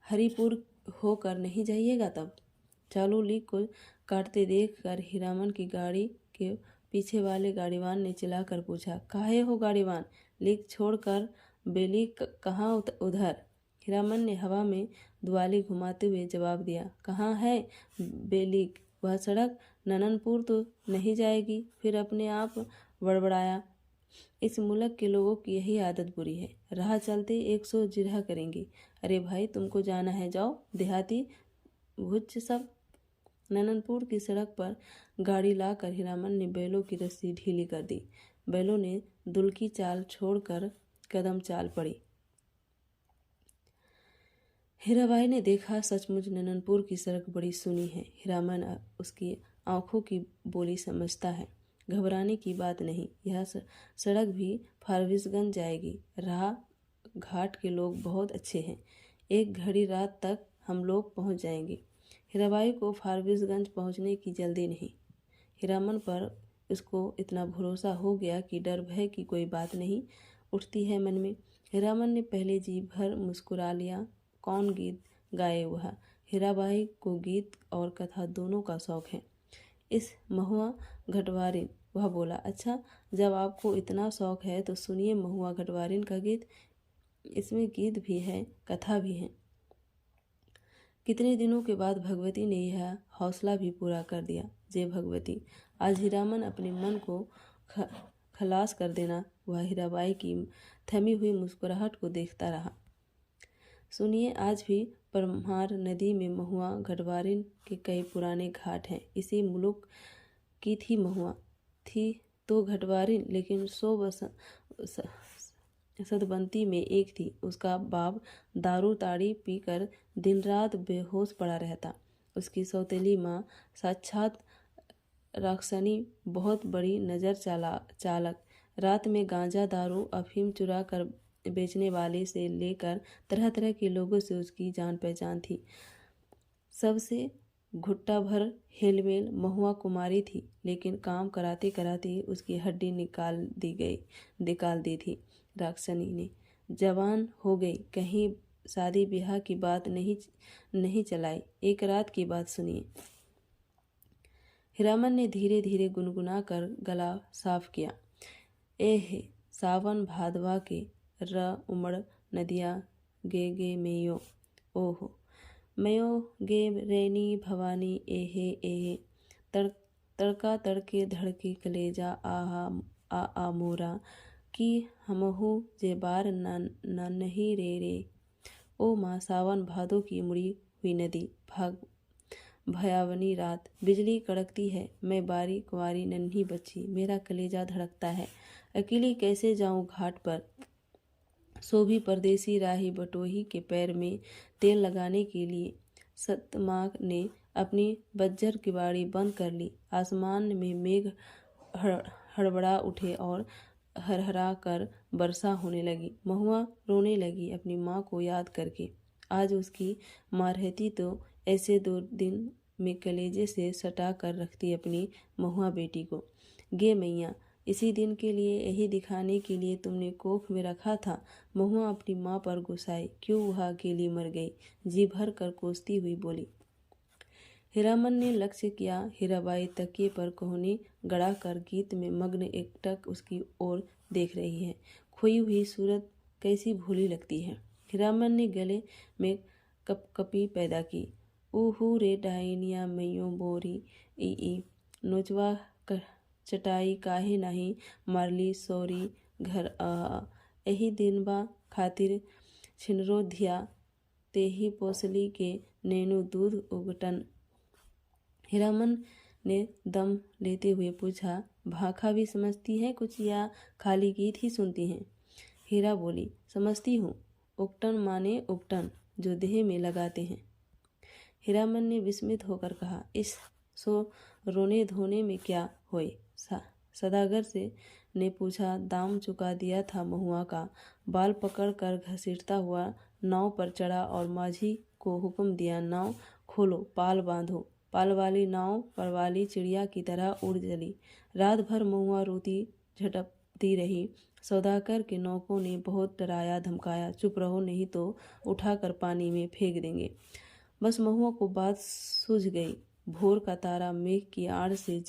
हरिपुर होकर नहीं जाइएगा तब? चालू लीक को काटते देख कर हीरामन की गाड़ी के पीछे वाले गाड़ीवान ने चिल्लाकर पूछा, काहे हो गाड़ीवान, लीक छोड़कर बेली कहाँ उधर? हीरामन ने हवा में दुआली घुमाते हुए जवाब दिया, कहाँ है बेलीक? वह सड़क नननपुर तो नहीं जाएगी? फिर अपने आप बड़बड़ाया, इस मुल्क के लोगों की यही आदत बुरी है, राह चलते 100 जिरह करेंगे। अरे भाई, तुमको जाना है जाओ, देहाती भुच्च सब। नननपुर की सड़क पर गाड़ी लाकर हीरामन ने बैलों की रस्सी ढीली कर दी। बैलों ने दुल्की चाल छोड़कर कदम चाल पड़ी। हीराबाई ने देखा, सचमुच नननपुर की सड़क बड़ी सुनी है। हीरामन उसकी आंखों की बोली समझता है। घबराने की बात नहीं, यह सड़क भी फारबिसगंज जाएगी। राह घाट के लोग बहुत अच्छे हैं। एक घड़ी रात तक हम लोग पहुंच जाएंगे। हीराबाई को फारबिसगंज पहुंचने की जल्दी नहीं। हीरामन पर उसको इतना भरोसा हो गया कि डर भय की कोई बात नहीं उठती है मन में। हीरामन ने पहले जी भर मुस्कुरा लिया। कौन गीत गाए वह? हीराबाई को गीत और कथा दोनों का शौक है। इस महुआ घटवारिन, वह बोला, अच्छा, जब आपको इतना शौक है तो सुनिए महुआ घटवारिन का गीत। इसमें गीत भी है, कथा भी है। कितने दिनों के बाद भगवती ने यह हौसला भी पूरा कर दिया। जय भगवती। आज हीरामन अपने मन को खलास कर देना, वह हीराबाई की थमी हुई मुस्कुराहट को देखता रहा। सुनिए, आज भी परमार नदी में महुआ गढ़वारिन के कई पुराने घाट हैं। इसी मुल्क की थी महुआ, थी तो घटवारिन, लेकिन 100 सदबंती में एक थी। उसका बाप दारू ताड़ी पीकर दिन रात बेहोश पड़ा रहता। उसकी सौतेली माँ साक्षात राक्षसनी, बहुत बड़ी नज़र चालक, रात में गांजा दारू अफीम चुरा कर बेचने वाले से लेकर तरह तरह के लोगों से उसकी जान पहचान थी। सबसे घुट्टा भर हेलमेल महुआ कुमारी थी, लेकिन काम कराते कराते उसकी हड्डी निकाल दी थी। राक्षसनी ने जवान हो गई, कहीं शादी ब्याह की बात नहीं चलाई। एक रात की बात सुनिए। हीरामन ने धीरे धीरे गुनगुना कर गला साफ किया। ए हे सावन भादवा के र उमड़ नदिया गे मेयो, ओहो मयो गे रैनी भवानी, एहे तड़का तड़के धड़के कलेजा, आ मोरा कि हमहु जे बार न नहीं रे। ओ माँ, सावन भादो की मुड़ी हुई नदी, भयावनी रात, बिजली कड़कती है, मैं बारी कुंवारी नन्ही बच्ची, मेरा कलेजा धड़कता है, अकेली कैसे जाऊं घाट पर। सो भी परदेसी राही बटोही के पैर में तेल लगाने के लिए सतमाँ ने अपनी बज्जर किवाड़ी बंद कर ली। आसमान में मेघ हड़बड़ा उठे और हरहरा कर वर्षा होने लगी। महुआ रोने लगी अपनी माँ को याद करके। आज उसकी माँ रहती तो ऐसे 2 दिन में कलेजे से सटा कर रखती अपनी महुआ बेटी को। गे मैया, इसी दिन के लिए, यही दिखाने के लिए तुमने कोख में रखा था। महुआ अपनी माँ पर गुस्साई, क्यों वह अकेली मर गई, जी भर कर कोसती हुई बोली। हीरामन ने लक्ष्य किया, हीराबाई तकिए पर कोहनी गड़ा कर गीत में मग्न एकटक उसकी ओर देख रही है। खोई हुई सूरत कैसी भूली लगती है। हीरामन ने गले में कपकपी पैदा की। ऊहू रे डाइनिया मैयो बोरी ई नोचवा चटाई काहे नहीं मारली सौरी घर आ, यही दिनबा खातिर छिनरो धिया, तेही पोसली के नैनो दूध उगटन। हीरामन ने दम लेते हुए पूछा, भाखा भी समझती है कुछ या खाली गीत ही सुनती हैं? हीरा बोली, समझती हूँ, उगटन माने उपटन, जो देह में लगाते हैं। हीरामन ने विस्मित होकर कहा, इस सो रोने धोने में क्या होए? सदागर से ने पूछा, दाम चुका दिया था महुआ का। बाल पकड़ कर घसीटता हुआ नाव पर चढ़ा और माझी को हुक्म दिया, नाव खोलो, पाल बांधो। पाल वाली नाव परवाली चिड़िया की तरह उड़ चली। रात भर महुआ रोती झटपती रही। सौदागर के नौकों ने बहुत डराया धमकाया, चुप रहो नहीं तो उठाकर पानी में फेंक देंगे। बस महुआ को बात सूझ गई। भोर का तारा मेघ की आड़ से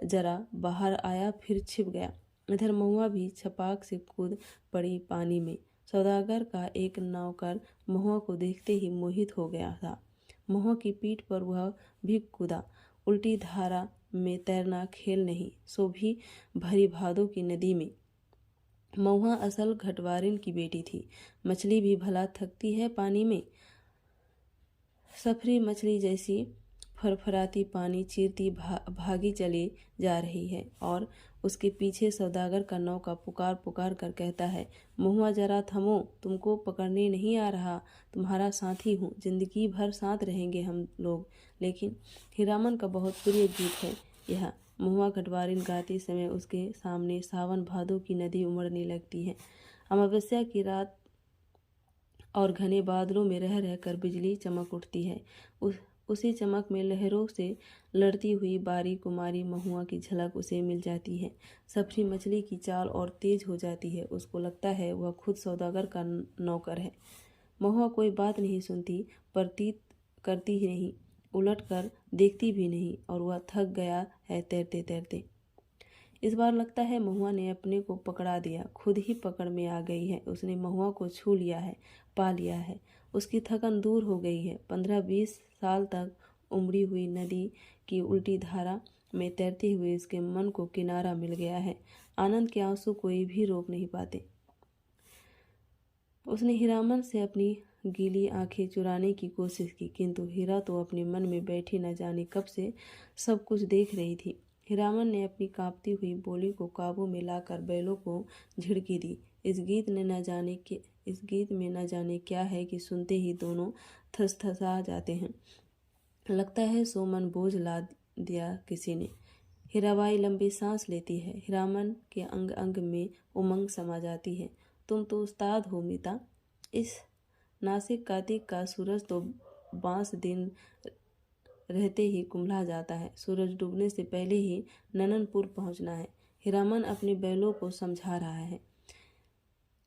जरा बाहर आया, फिर छिप गया। इधर महुआ भी छपाक से कूद पड़ी पानी में। सौदागर का एक नौकर महुआ को देखते ही मोहित हो गया था। महुआ की पीठ पर वह भी कूदा। उल्टी धारा में तैरना खेल नहीं, सो भी भरी भादों की नदी में। महुआ असल घटवारिन की बेटी थी। मछली भी भला थकती है पानी में। सफरी मछली जैसी फरफराती पानी चीरती भागी चली जा रही है और उसके पीछे सौदागर का नौका पुकार पुकार कर कहता है, महुआ जरा थमो, तुमको पकड़ने नहीं आ रहा, तुम्हारा साथी हूँ, जिंदगी भर साथ रहेंगे हम लोग। लेकिन हीरामन का बहुत प्रिय गीत है यह। महुआ घटवारिन गाते समय उसके सामने सावन भादों की नदी उमड़ने लगती है। अमावस्या की रात और घने बादलों में रह रहकर बिजली चमक उठती है। उसी चमक में लहरों से लड़ती हुई बारी कुमारी महुआ की झलक उसे मिल जाती है। सफरी मछली की चाल और तेज हो जाती है। उसको लगता है वह खुद सौदागर का नौकर है। महुआ कोई बात नहीं सुनती, प्रतीत करती ही नहीं, उलट कर देखती भी नहीं, और वह थक गया है तैरते तैरते। इस बार लगता है महुआ ने अपने को पकड़ा दिया, खुद ही पकड़ में आ गई है। उसने महुआ को छू लिया है, पा लिया है। उसकी थकन दूर हो गई है। 15-20 साल तक उमड़ी हुई नदी की उल्टी धारा में तैरते हुए उसके मन को किनारा मिल गया है। आनंद के आंसू कोई भी रोक नहीं पाते। उसने हीरामन से अपनी गीली आंखें चुराने की कोशिश की, किंतु हीरा तो अपने मन में बैठी न जाने कब से सब कुछ देख रही थी। हीरामन ने अपनी कांपती हुई बोली को काबू में लाकर बैलों को झिड़की दी। इस गीत में न जाने क्या है कि सुनते ही दोनों थसथसा जाते हैं। लगता है सो मन बोझ ला दिया किसी ने। हीराबाई लंबी सांस लेती है। हीरामन के अंग अंग में उमंग समा जाती है। तुम तो उस्ताद हो मीता। इस नासिक कार्तिक का सूरज तो बांस दिन रहते ही कुम्हला जाता है। सूरज डूबने से पहले ही नननपुर पहुंचना है। हीरामन अपने बैलों को समझा रहा है।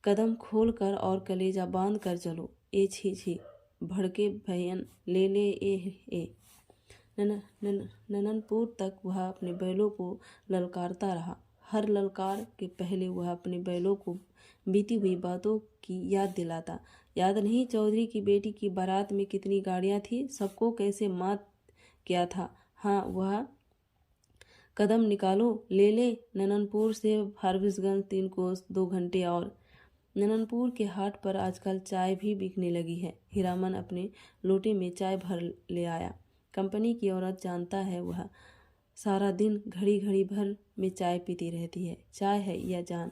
कदम खोल कर और कलेजा बांध कर चलो। ए छी छी, भड़के भयन ले ले ए। नननपुर तक वह अपने बैलों को ललकारता रहा। हर ललकार के पहले वह अपने बैलों को बीती हुई बातों की याद दिलाता। याद नहीं चौधरी की बेटी की बारात में कितनी गाड़ियां थी, सबको कैसे मात किया था। हाँ, वह कदम निकालो, ले ले। नननपुर से फारबिसगंज 3 कोस 2 घंटे और। नननपुर के हाट पर आजकल चाय भी बिकने लगी है। हीरामन अपने लोटे में चाय भर ले आया। कंपनी की औरत जानता है, वह सारा दिन घड़ी घड़ी भर में चाय पीती रहती है। चाय है या जान।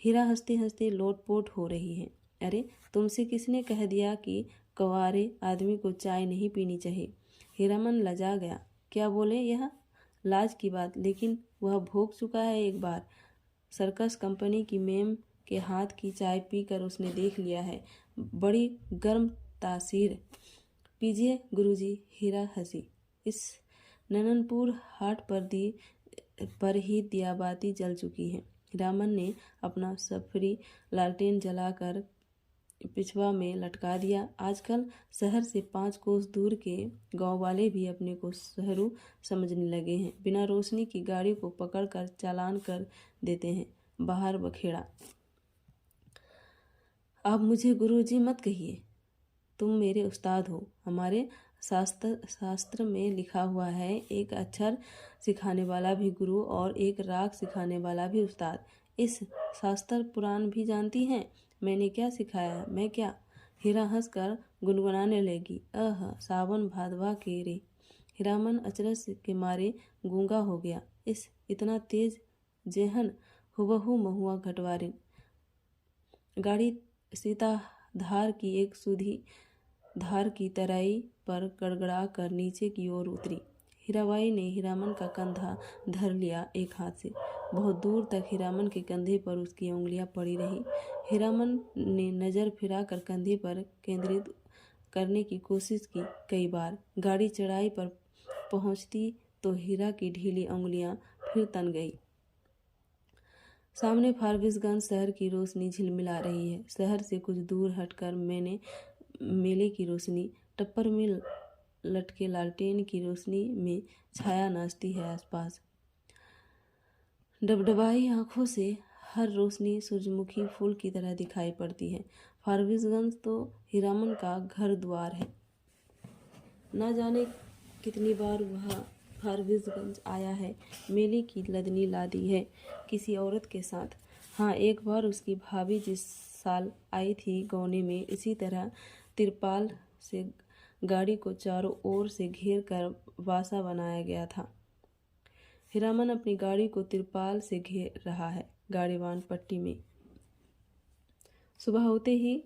हीरा हंसते हंसते लोटपोट हो रही है। अरे, तुमसे किसने कह दिया कि कवारे आदमी को चाय नहीं पीनी चाहिए? हीरामन लजा गया। क्या बोले यह? लाज की बात, लेकिन वह भोग चुका है एक बार। सर्कस कंपनी की मेम के हाथ की चाय पीकर उसने देख लिया है। बड़ी गर्म तासीर। पीजिए गुरुजी। हीरा हंसी। इस नननपुर हाट पर ही दियाबाती जल चुकी है। हीरामन ने अपना सफरी लालटेन जलाकर पिछवा में लटका दिया। आजकल शहर से 5 कोस दूर के गांव वाले भी अपने को शहरू समझने लगे हैं। बिना रोशनी की गाड़ी को पकड़कर चालान कर देते हैं। बाहर बखेड़ा। आप मुझे गुरुजी मत कहिए, तुम मेरे उस्ताद हो। हमारे शास्त्र में लिखा हुआ है, एक अक्षर सिखाने वाला भी गुरु और एक राग सिखाने वाला भी उस्ताद। इस शास्त्र पुराण भी जानती हैं। मैंने क्या सिखाया? मैं क्या? हीरा हंसकर गुनगुनाने लगी। सावन भादवा के रे। हीरामन अचरज के मारे गूंगा हो गया। इस इतना तेज जेहन हुबहू महुआ घटवारिन। गाड़ी सीताधार की एक सूधी धार की तराई पर गड़गड़ा कर नीचे की ओर उतरी। हीराबाई ने हीरामन का कंधा धर लिया एक हाथ से। बहुत दूर तक हीरामन के कंधे पर उसकी उंगलियां पड़ी रही। हीरामन ने नज़र फिराकर कंधे पर केंद्रित करने की कोशिश की कई बार। गाड़ी चढ़ाई पर पहुंचती तो हीरा की ढीली उंगलियां फिर तन गई। सामने फारबिसगंज शहर की रोशनी झिलमिला रही है। शहर से कुछ दूर हटकर मेले की रोशनी, टप्पर में लटके लालटेन की रोशनी में छाया नाचती है आसपास। डबडबाई आंखों से हर रोशनी सूरजमुखी फूल की तरह दिखाई पड़ती है। फारबिसगंज तो हीरामन का घर द्वार है। न जाने कितनी बार वह फारबिसगंज आया है। मेले की लदनी लादी है किसी औरत के साथ। हाँ, एक बार उसकी भाभी जिस साल आई थी गौने में, इसी तरह तिरपाल से गाड़ी को चारों ओर से घेर कर वासा बनाया गया था। हीरामन अपनी गाड़ी को तिरपाल से घेर रहा है गाड़ीवान पट्टी में। सुबह होते ही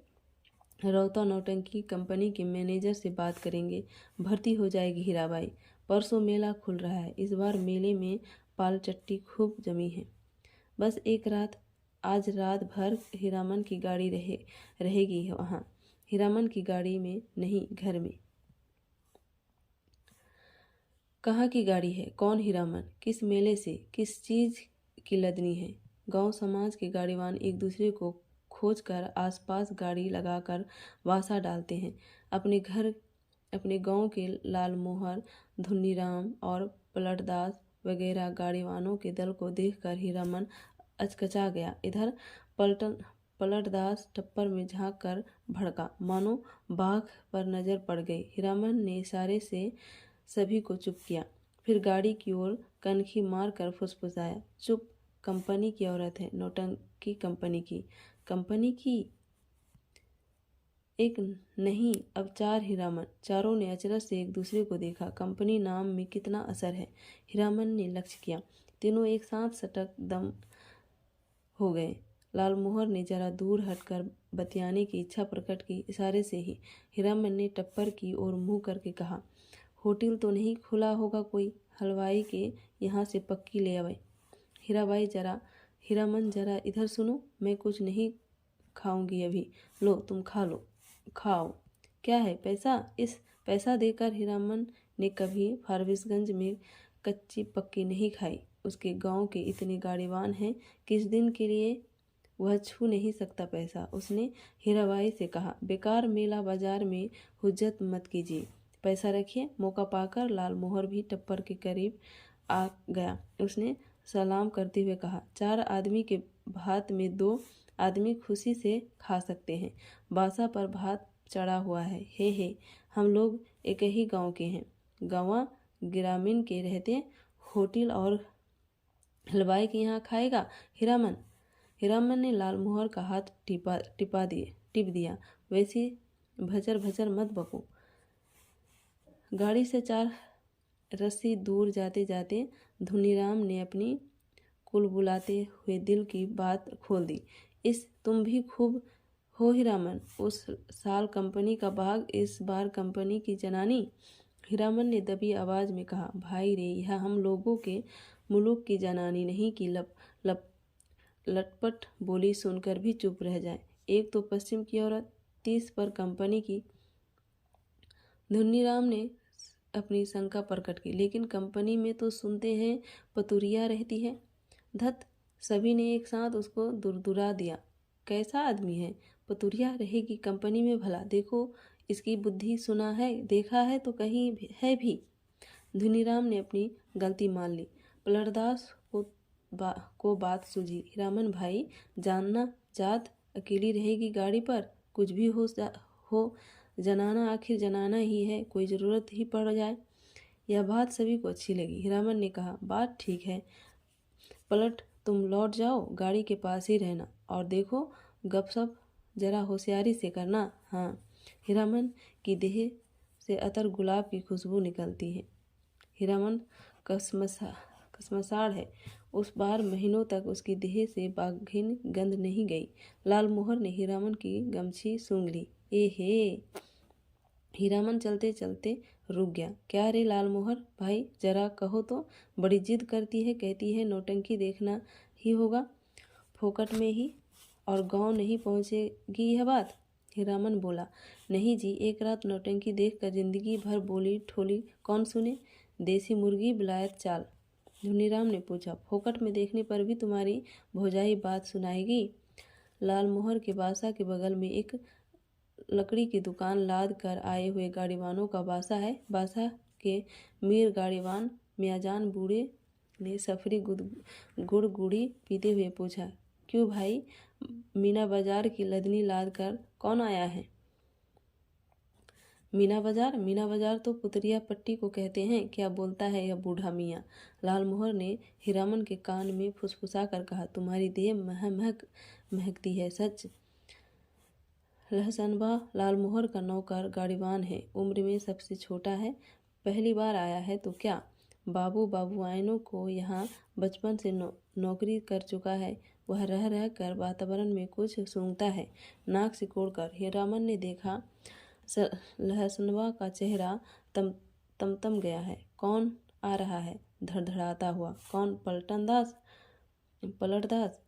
रौता नौटंकी कंपनी के मैनेजर से बात करेंगे। भर्ती हो जाएगी हीराबाई। परसों मेला खुल रहा है। इस बार मेले में पालचट्टी खूब जमी है। बस एक रात, आज रात भर हीरामन की गाड़ी रहेगी वहाँ। हीरामन की गाड़ी में नहीं, घर में। कहाँ की गाड़ी है? कौन हीरामन? किस मेले से? किस चीज की लदनी है? गांव समाज के गाड़ीवान एक दूसरे को खोज कर आसपास गाड़ी लगाकर वासा डालते हैं। अपने गांव के लालमोहर, धुन्नीराम और पलटदास वगैरह गाड़ीवानों के दल को देखकर हीरामन अचकचा गया। इधर पलटदास टप्पर में झांक कर भड़का, मानो बाघ पर नजर पड़ गई। हीरामन ने इशारे से सभी को चुप किया, फिर गाड़ी की ओर कनखी मार कर फुसफुसाया, चुप, कंपनी की औरत है, नौटंकी कंपनी की एक नहीं अब 4 हीरामन। चारों ने अचरज से एक दूसरे को देखा। कंपनी नाम में कितना असर है। हीरामन ने लक्ष्य किया। तीनों एक साथ सटक दम हो गए। लालमोहर ने जरा दूर हटकर बतियाने की इच्छा प्रकट की। इशारे से ही हीरामन ने टप्पर की ओर मुंह करके कहा, होटल तो नहीं खुला होगा कोई? हलवाई के यहाँ से पक्की ले आवे। हीरामन जरा इधर सुनो, मैं कुछ नहीं खाऊंगी अभी। लो तुम खा लो, खाओ। क्या है पैसा? इस पैसा देकर हीरामन ने कभी फारबिसगंज में कच्ची पक्की नहीं खाई। उसके गांव के इतने गाड़ीवान हैं, किस दिन के लिए वह छू नहीं सकता पैसा। उसने हीराबाई से कहा, बेकार मेला बाजार में हुज्जत मत कीजिए, पैसा रखिए। मौका पाकर लालमोहर भी टप्पर के करीब आ गया। उसने सलाम करते हुए कहा, 4 आदमी के भात में 2 आदमी खुशी से खा सकते हैं। बासा पर भात चढ़ा हुआ है। हे हम लोग एक ही गांव के हैं। गाँव ग्रामीण के रहते होटल और हलवाई के यहाँ खाएगा? हीरामन ने लालमोहर का हाथ टिप दिया। वैसे भचर भचर मत बको। गाड़ी से 4 रस्सी दूर जाते जाते धुनीराम ने अपनी कुलबुलाते हुए दिल की बात खोल दी। तुम भी खूब हो हीरामन, उस साल कंपनी का बाघ, इस बार कंपनी की जनानी। हीरामन ने दबी आवाज में कहा, भाई रे, यह हम लोगों के मुल्क की जनानी नहीं कि लटपट बोली सुनकर भी चुप रह जाए। एक तो पश्चिम की औरत, 30 पर कंपनी की। धुनीराम ने अपनी शंका प्रकट की, लेकिन कंपनी में तो सुनते हैं पतुरिया रहती है। धत, सभी ने एक साथ उसको दुरदुरा दिया। कैसा आदमी है? पतुरिया रहेगी कंपनी में भला? देखो इसकी बुद्धि, सुना है, देखा है तो कहीं है भी। धुनीराम ने अपनी गलती मान ली। पलटदास को बात सूझी। हीरामन भाई, जानना जात अकेली रहेगी गाड़ी पर, कुछ भी हो जनाना आखिर जनाना ही है, कोई ज़रूरत ही पड़ जाए। यह बात सभी को अच्छी लगी। हीरामन ने कहा, बात ठीक है, पलट तुम लौट जाओ, गाड़ी के पास ही रहना, और देखो गपशप जरा होशियारी से करना। हाँ। हीरामन की देह से अतर गुलाब की खुशबू निकलती है। हीरामन कसमसाड़ है। उस बार महीनों तक उसकी देह से बाघिन गंध नहीं गई। लालमोहर ने हीरामन की गमछी सूंघ ली। हे हीरामन चलते चलते रुक गया। क्या रे लालमोहर भाई, जरा कहो तो, बड़ी जिद करती है, कहती है नौटंकी देखना ही होगा फोकट में ही, और गांव नहीं पहुंचेगी यह बात। हीरामन बोला, नहीं जी, एक रात नौटंकी देखकर जिंदगी भर बोली ठोली कौन सुने? देसी मुर्गी बिलायत चाल। धुनीराम ने पूछा, फोकट में देखने पर भी तुम्हारी भौजाई बात सुनाएगी? लालमोहर के बासा के बगल में एक लकड़ी की दुकान लाद कर आए हुए गाड़ीवानों का बासा है। बासा के मीर गाड़ीवान मियाजान बूढ़े ने सफरी गुड़ गुड़ी पीते हुए पूछा, क्यों भाई, मीना बाजार की लदनी लाद कर कौन आया है? मीना बाजार तो पुतरिया पट्टी को कहते हैं। क्या बोलता है यह बूढ़ा मियाँ? लालमोहर ने हीरामन के कान में फुसफुसा कर कहा, तुम्हारी देह महकती है सच। लहसनबा लालमोहर का नौकर गाड़ीवान है, उम्र में सबसे छोटा है, पहली बार आया है तो क्या। बाबुआइनों को यहाँ बचपन से नौकरी कर चुका है। वह रह रह कर वातावरण में कुछ सूंघता है, नाक सिकोड़कर। हीरामन ने देखा लहसनबा का चेहरा तमतम गया है। कौन आ रहा है धड़धड़ाता हुआ? कौन? पलटदास।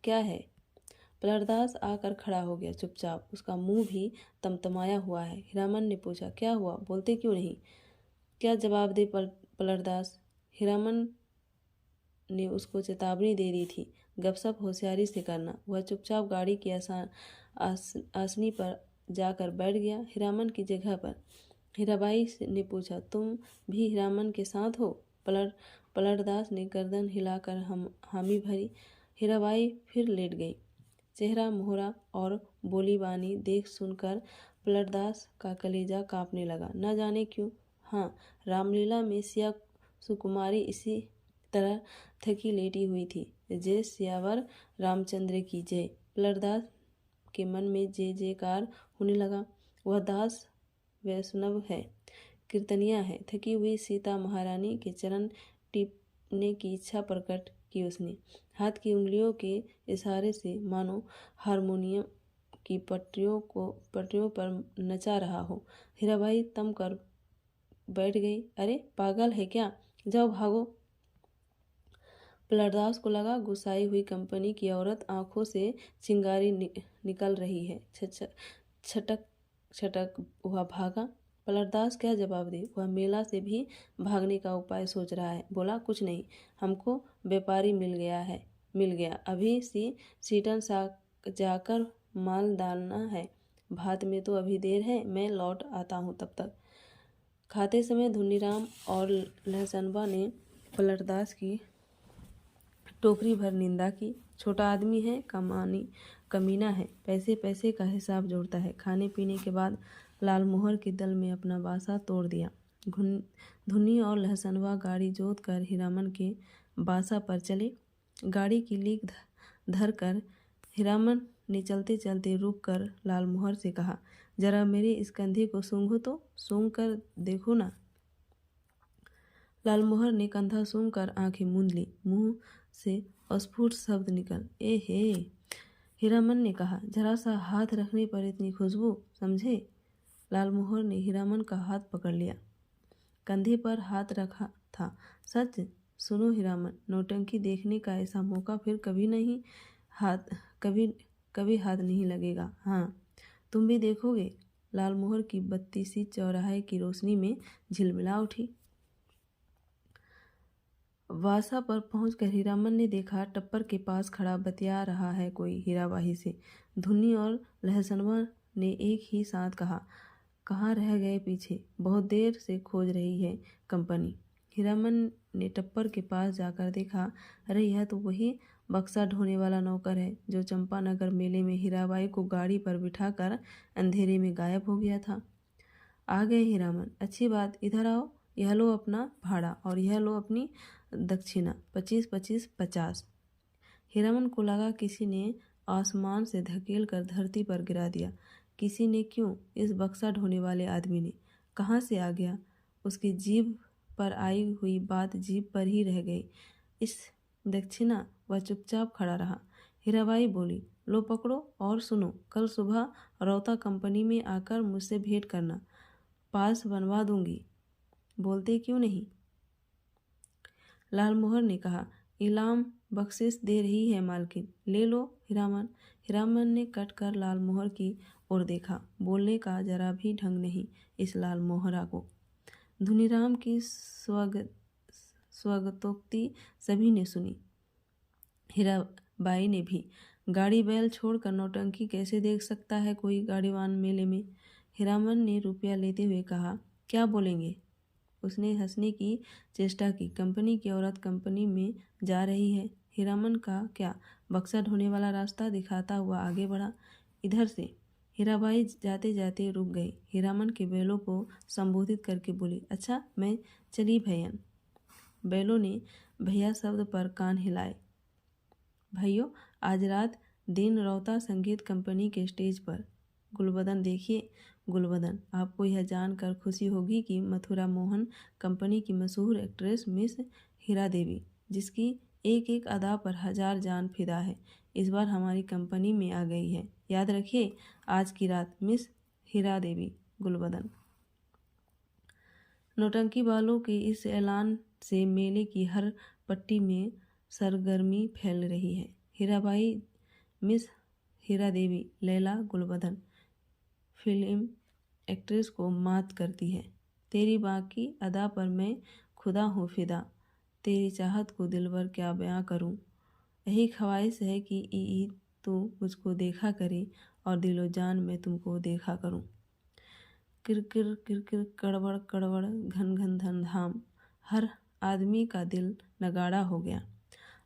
क्या है? पलटदास आकर खड़ा हो गया चुपचाप, उसका मुंह भी तमतमाया हुआ है। हीरामन ने पूछा, क्या हुआ, बोलते क्यों नहीं? क्या जवाब दे पलटदास? हीरामन ने उसको चेतावनी दे दी थी, गपशप होशियारी से करना। वह चुपचाप गाड़ी की आसनी पर जाकर बैठ गया, हीरामन की जगह पर। हीराबाई ने पूछा, तुम भी हीरामन के साथ हो? पलटदास ने गर्दन हिलाकर हामी भरी। हीराबाई फिर लेट गई। चेहरा मोहरा और बोली बानी देख सुनकर पलटदास का कलेजा कांपने लगा। न जाने क्यों, हाँ, रामलीला में सिया सुकुमारी इसी तरह थकी लेटी हुई थी। जय सियावर रामचंद्र की जय। पलटदास के मन में जय जयकार होने लगा। वह दास वैष्णव है, कीर्तनिया है। थकी हुई सीता महारानी के चरण टीपने की इच्छा प्रकट की उसने। हाथ की उंगलियों के इशारे से मानो हारमोनियम की पटरियों पर नचा रहा हो। हीराबाई तम कर बैठ गई। अरे पागल है क्या, जाओ भागो। पलटदास को लगा गुस्साई हुई कंपनी की औरत आंखों से चिंगारी निकल रही है। छटक छटक वह भागा। पलटदास क्या जवाब दे। वह मेला से भी भागने का उपाय सोच रहा है। बोला, कुछ नहीं, हमको व्यापारी मिल गया। अभी सीटन सा जाकर माल डालना है। भात में तो अभी देर है, मैं लौट आता हूँ तब तक। खाते समय धुनीराम और लहसनबा ने पलटदास की टोकरी भर निंदा की। छोटा आदमी है, कमीना है, पैसे पैसे का हिसाब जोड़ता है। खाने पीने के बाद लालमोहर के दल में अपना बासा तोड़ दिया। धुनी और लहसनवा गाड़ी जोत कर हीरामन के बासा पर चले। गाड़ी की लीक धर कर हीरामन ने चलते चलते रुक कर लालमोहर से कहा, जरा मेरे इस कंधे को सूंघो तो, सूंघ कर देखो ना। लालमोहर ने कंधा सूंघ कर आंखें मूंद ली। मुंह से अस्फुट शब्द निकल, ए हे। हीरामन ने कहा, जरा सा हाथ रखने पर इतनी खुशबू, समझे। लालमोहर ने हीरामन का हाथ पकड़ लिया। कंधे पर हाथ रखा था, सच। सुनो हीरामन, नौटंकी देखने का ऐसा मौका फिर कभी हाथ नहीं लगेगा। हाँ, तुम भी देखोगे। लालमोहर की बत्ती सी चौराहे की रोशनी में झिलमिला उठी। वासा पर पहुंचकर हीरामन ने देखा टप्पर के पास खड़ा बतिया रहा है कोई हीराबाई से। धुन्नी और लहसनवा ने एक ही साथ कहा, कहाँ रह गए पीछे, बहुत देर से खोज रही है कंपनी। हीरामन ने टप्पर के पास जाकर देखा, अरे यह तो वही बक्सा ढोने वाला नौकर है जो चंपानगर मेले में हीराबाई को गाड़ी पर बिठाकर अंधेरे में गायब हो गया था। आ गए हीरामन, अच्छी बात, इधर आओ। यह लो अपना भाड़ा और यह लो अपनी दक्षिणा, 25-25-50। हीरामन को लगा किसी ने आसमान से धकेल कर धरती पर गिरा दिया। किसी ने क्यों, इस बक्सा ढोने वाले आदमी ने। कहाँ से आ गया। उसकी जीभ पर आई हुई बात जीभ पर ही रह गई। इस दक्षिणा। वह चुपचाप खड़ा रहा। हीराबाई बोली, लो पकड़ो और सुनो, कल सुबह रौता कंपनी में आकर मुझसे भेंट करना, पास बनवा दूंगी। बोलते क्यों नहीं। लालमोहर ने कहा, इलाम बख्शिश दे रही है मालकिन, ले लो। हीरामन ने कट कर लालमोहर की ओर देखा। बोलने का जरा भी ढंग नहीं इस लालमोहरा को। धुनीराम की स्वागतोक्ति सभी ने सुनी, हीराबाई ने भी। गाड़ी बैल छोड़कर नौटंकी कैसे देख सकता है कोई गाड़ीवान मेले में। हीरामन ने रुपया लेते हुए कहा, क्या बोलेंगे। उसने हंसने की चेष्टा की। कंपनी की औरत कंपनी में जा रही है। हीरामन का क्या, बक्सा ढोने वाला रास्ता दिखाता हुआ आगे बढ़ा। इधर से। हीराबाई जाते जाते रुक गई। हीरामन के बैलों को संबोधित करके बोली, अच्छा मैं चली भैयन। बैलों ने भैया शब्द पर कान हिलाए। भाइयों, आज रात दिन रौता संगीत कंपनी के स्टेज पर गुलबदन देखिए। गुलबदन, आपको यह जानकर खुशी होगी कि मथुरा मोहन कंपनी की मशहूर एक्ट्रेस मिस हीरा देवी, जिसकी एक एक अदा पर 1000 जान फिदा है, इस बार हमारी कंपनी में आ गई है। याद रखिए, आज की रात मिस हीरा देवी। गुलबदन। नौटंकी वालों के इस ऐलान से मेले की हर पट्टी में सरगर्मी फैल रही है। हीराबाई मिस हीरा देवी लैला गुलबदन फिल्म एक्ट्रेस को मात करती है। तेरी बाकी अदा पर मैं खुदा हूँ फिदा, तेरी चाहत को दिलबर क्या बयां करूँ। यही ख्वाहिश है कि ईद तू मुझको देखा करे और दिलो जान मैं तुमको देखा करूँ। किरकिर किरकिर कड़वड़ कड़वड़ घन घन धन धाम, हर आदमी का दिल नगाड़ा हो गया।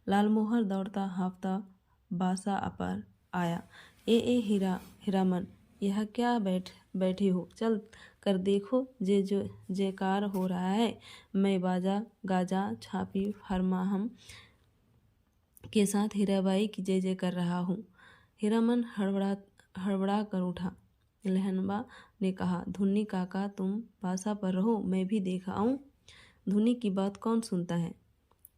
लालमोहर दौड़ता हाँफता बासा पर आया। ए हीरामन, यह क्या बैठी हो? चल कर देखो, जो जयकार हो रहा है। मैं बाजा गाजा छापी फरमाहम के साथ हीराबाई की जय जय कर रहा हूँ। हीरामन हड़बड़ा कर उठा। लहनबा ने कहा, धुन्नी काका तुम बासा पर रहो, मैं भी देख आऊँ। धुन्नी की बात कौन सुनता है?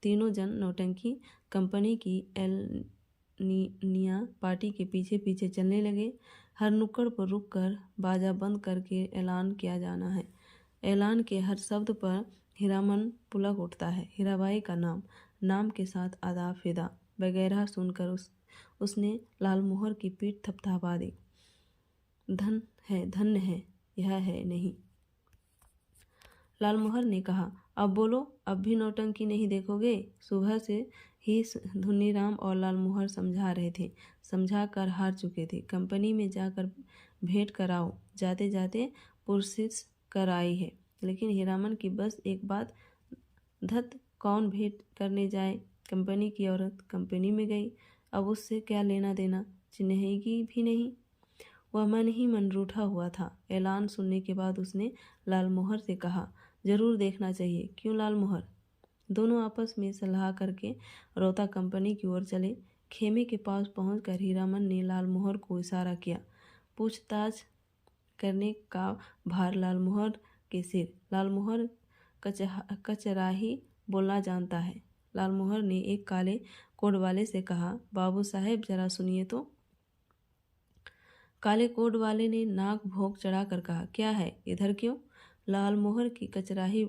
तीनों जन नौटंकी कंपनी की निया पार्टी के पीछे पीछे चलने लगे। हर नुक्कड़ पर रुक कर बाजा बंद करके ऐलान किया जाना है। ऐलान के हर शब्द पर हीरामन पुलक उठता है। हीराबाई का नाम के साथ आदा फिदा वगैरह सुनकर उसने लालमोहर की पीठ थपथपा दी। धन्य है, यह है नहीं। लालमोहर ने कहा, अब बोलो, अब भी नौटंकी नहीं देखोगे? सुबह से ही धुन्नीराम और लालमोहर समझा रहे थे, समझा कर हार चुके थे। कंपनी में जाकर भेंट कराओ, जाते जाते पुरस्कृत कर आई है। लेकिन हीरामन की बस एक बात, धत कौन भेंट करने जाए? कंपनी की औरत कंपनी में गई, अब उससे क्या लेना देना? चिन्हेगी भी नहीं। वह मन ही मन रूठा हुआ था। ऐलान सुनने के बाद उसने लालमोहर से कहा, जरूर देखना चाहिए। क्यों लालमोहर? दोनों आपस में सलाह करके रोता कंपनी की ओर चले। खेमे के पास पहुंचकर हीरामन ने लालमोहर को इशारा किया। पूछताछ करने का भार लालमोहर के सिर। लालमोहर कचराही बोलना जानता है। लालमोहर ने एक काले कोट वाले से कहा, बाबू साहेब जरा सुनिए तो। काले कोट वाले ने नाक भोंक चढ़ाकर कहा, क्या है, इधर क्यों? लालमोहर की कचराही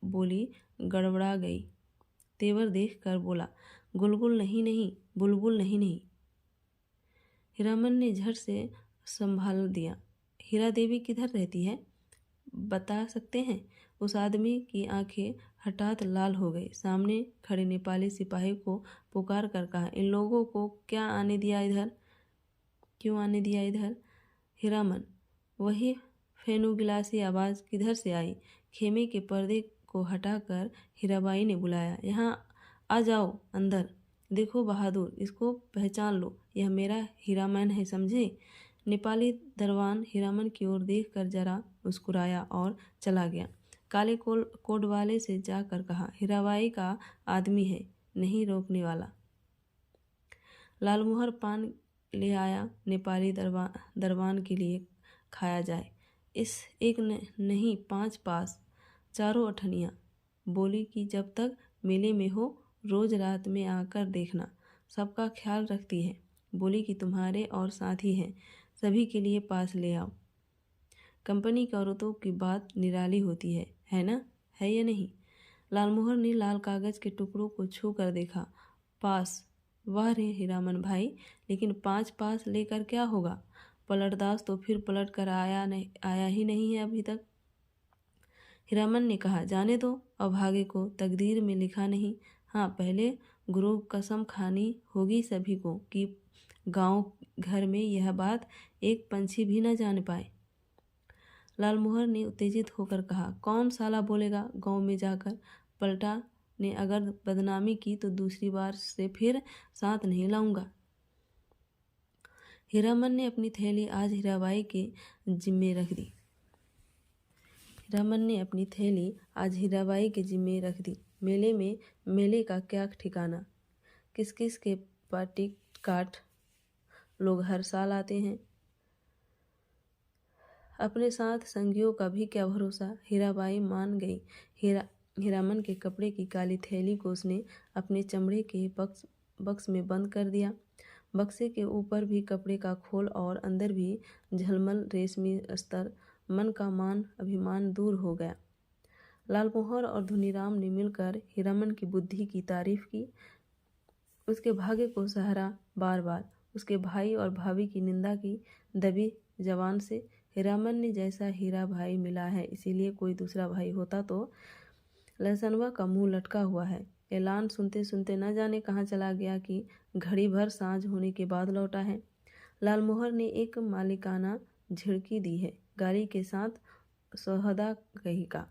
बोली गड़बड़ा गई। तेवर देख कर बोला, गुलगुल नहीं, बुलबुल नहीं। हीरामन ने झट से संभाल दिया। हीरा देवी किधर रहती है, बता सकते हैं? उस आदमी की आंखें हठात लाल हो गई। सामने खड़े नेपाली सिपाही को पुकार कर कहा, इन लोगों को क्या आने दिया इधर? क्यों आने दिया इधर? हीरामन, वही फेनुगिलासी आवाज़ किधर से आई? खेमे के पर्दे को हटाकर हीराबाई ने बुलाया, यहाँ आ जाओ अंदर। देखो बहादुर, इसको पहचान लो, यह मेरा हीरामन है, समझे? नेपाली दरबान हीरामन की ओर देखकर जरा मुस्कुराया और चला गया। काले कोट वाले से जाकर कहा, हीराबाई का आदमी है, नहीं रोकने वाला। लालमोहर पान ले आया। नेपाली दरबान के लिए खाया जाए। इस एक नहीं 5 पास, चारों अठनियाँ। बोली कि जब तक मेले में हो रोज रात में आकर देखना, सबका ख्याल रखती है। बोली कि तुम्हारे और साथी हैं, सभी के लिए पास ले आओ। कंपनी की औरतों की बात निराली होती है ना? है या नहीं? लालमोहर ने लाल कागज के टुकड़ों को छू कर देखा। पास, वाह रे हीरामन भाई, लेकिन 5 पास लेकर क्या होगा? पलटदास तो फिर पलट कर आया ही नहीं है अभी तक। हीरामन ने कहा, जाने दो, अभागे को तकदीर में लिखा नहीं। हाँ, पहले गुरु कसम खानी होगी सभी को कि गांव घर में यह बात एक पंछी भी न जान पाए। लालमोहर ने उत्तेजित होकर कहा, कौन साला बोलेगा गांव में जाकर? पलटा ने अगर बदनामी की तो दूसरी बार से फिर साथ नहीं लाऊंगा। हीरामन ने अपनी थैली आज हीराबाई के जिम्मे रख दी। मेले का क्या ठिकाना? किस किस के पार्टी काट लोग हर साल आते हैं। अपने साथ संगियों का भी क्या भरोसा। हीराबाई मान गई। हीरामन के कपड़े की काली थैली को उसने अपने चमड़े के बक्स में बंद कर दिया। बक्से के ऊपर भी कपड़े का खोल और अंदर भी झलमल रेशमी अस्तर। मन का मान अभिमान दूर हो गया। लालमोहर और धुनीराम ने मिलकर हीरामन की बुद्धि की तारीफ की, उसके भाग्य को सहारा बार बार, उसके भाई और भाभी की निंदा की दबी जबान से। हीरामन ने जैसा हीरा भाई मिला है, इसीलिए कोई दूसरा भाई होता तो। लहसनवा का मुंह लटका हुआ है। ऐलान सुनते सुनते न जाने कहाँ चला गया कि घड़ी भर सांझ होने के बाद लौटा है। लालमोहर ने एक मालिकाना झिड़की दी है, गाड़ी के साथ सौहदा कही का।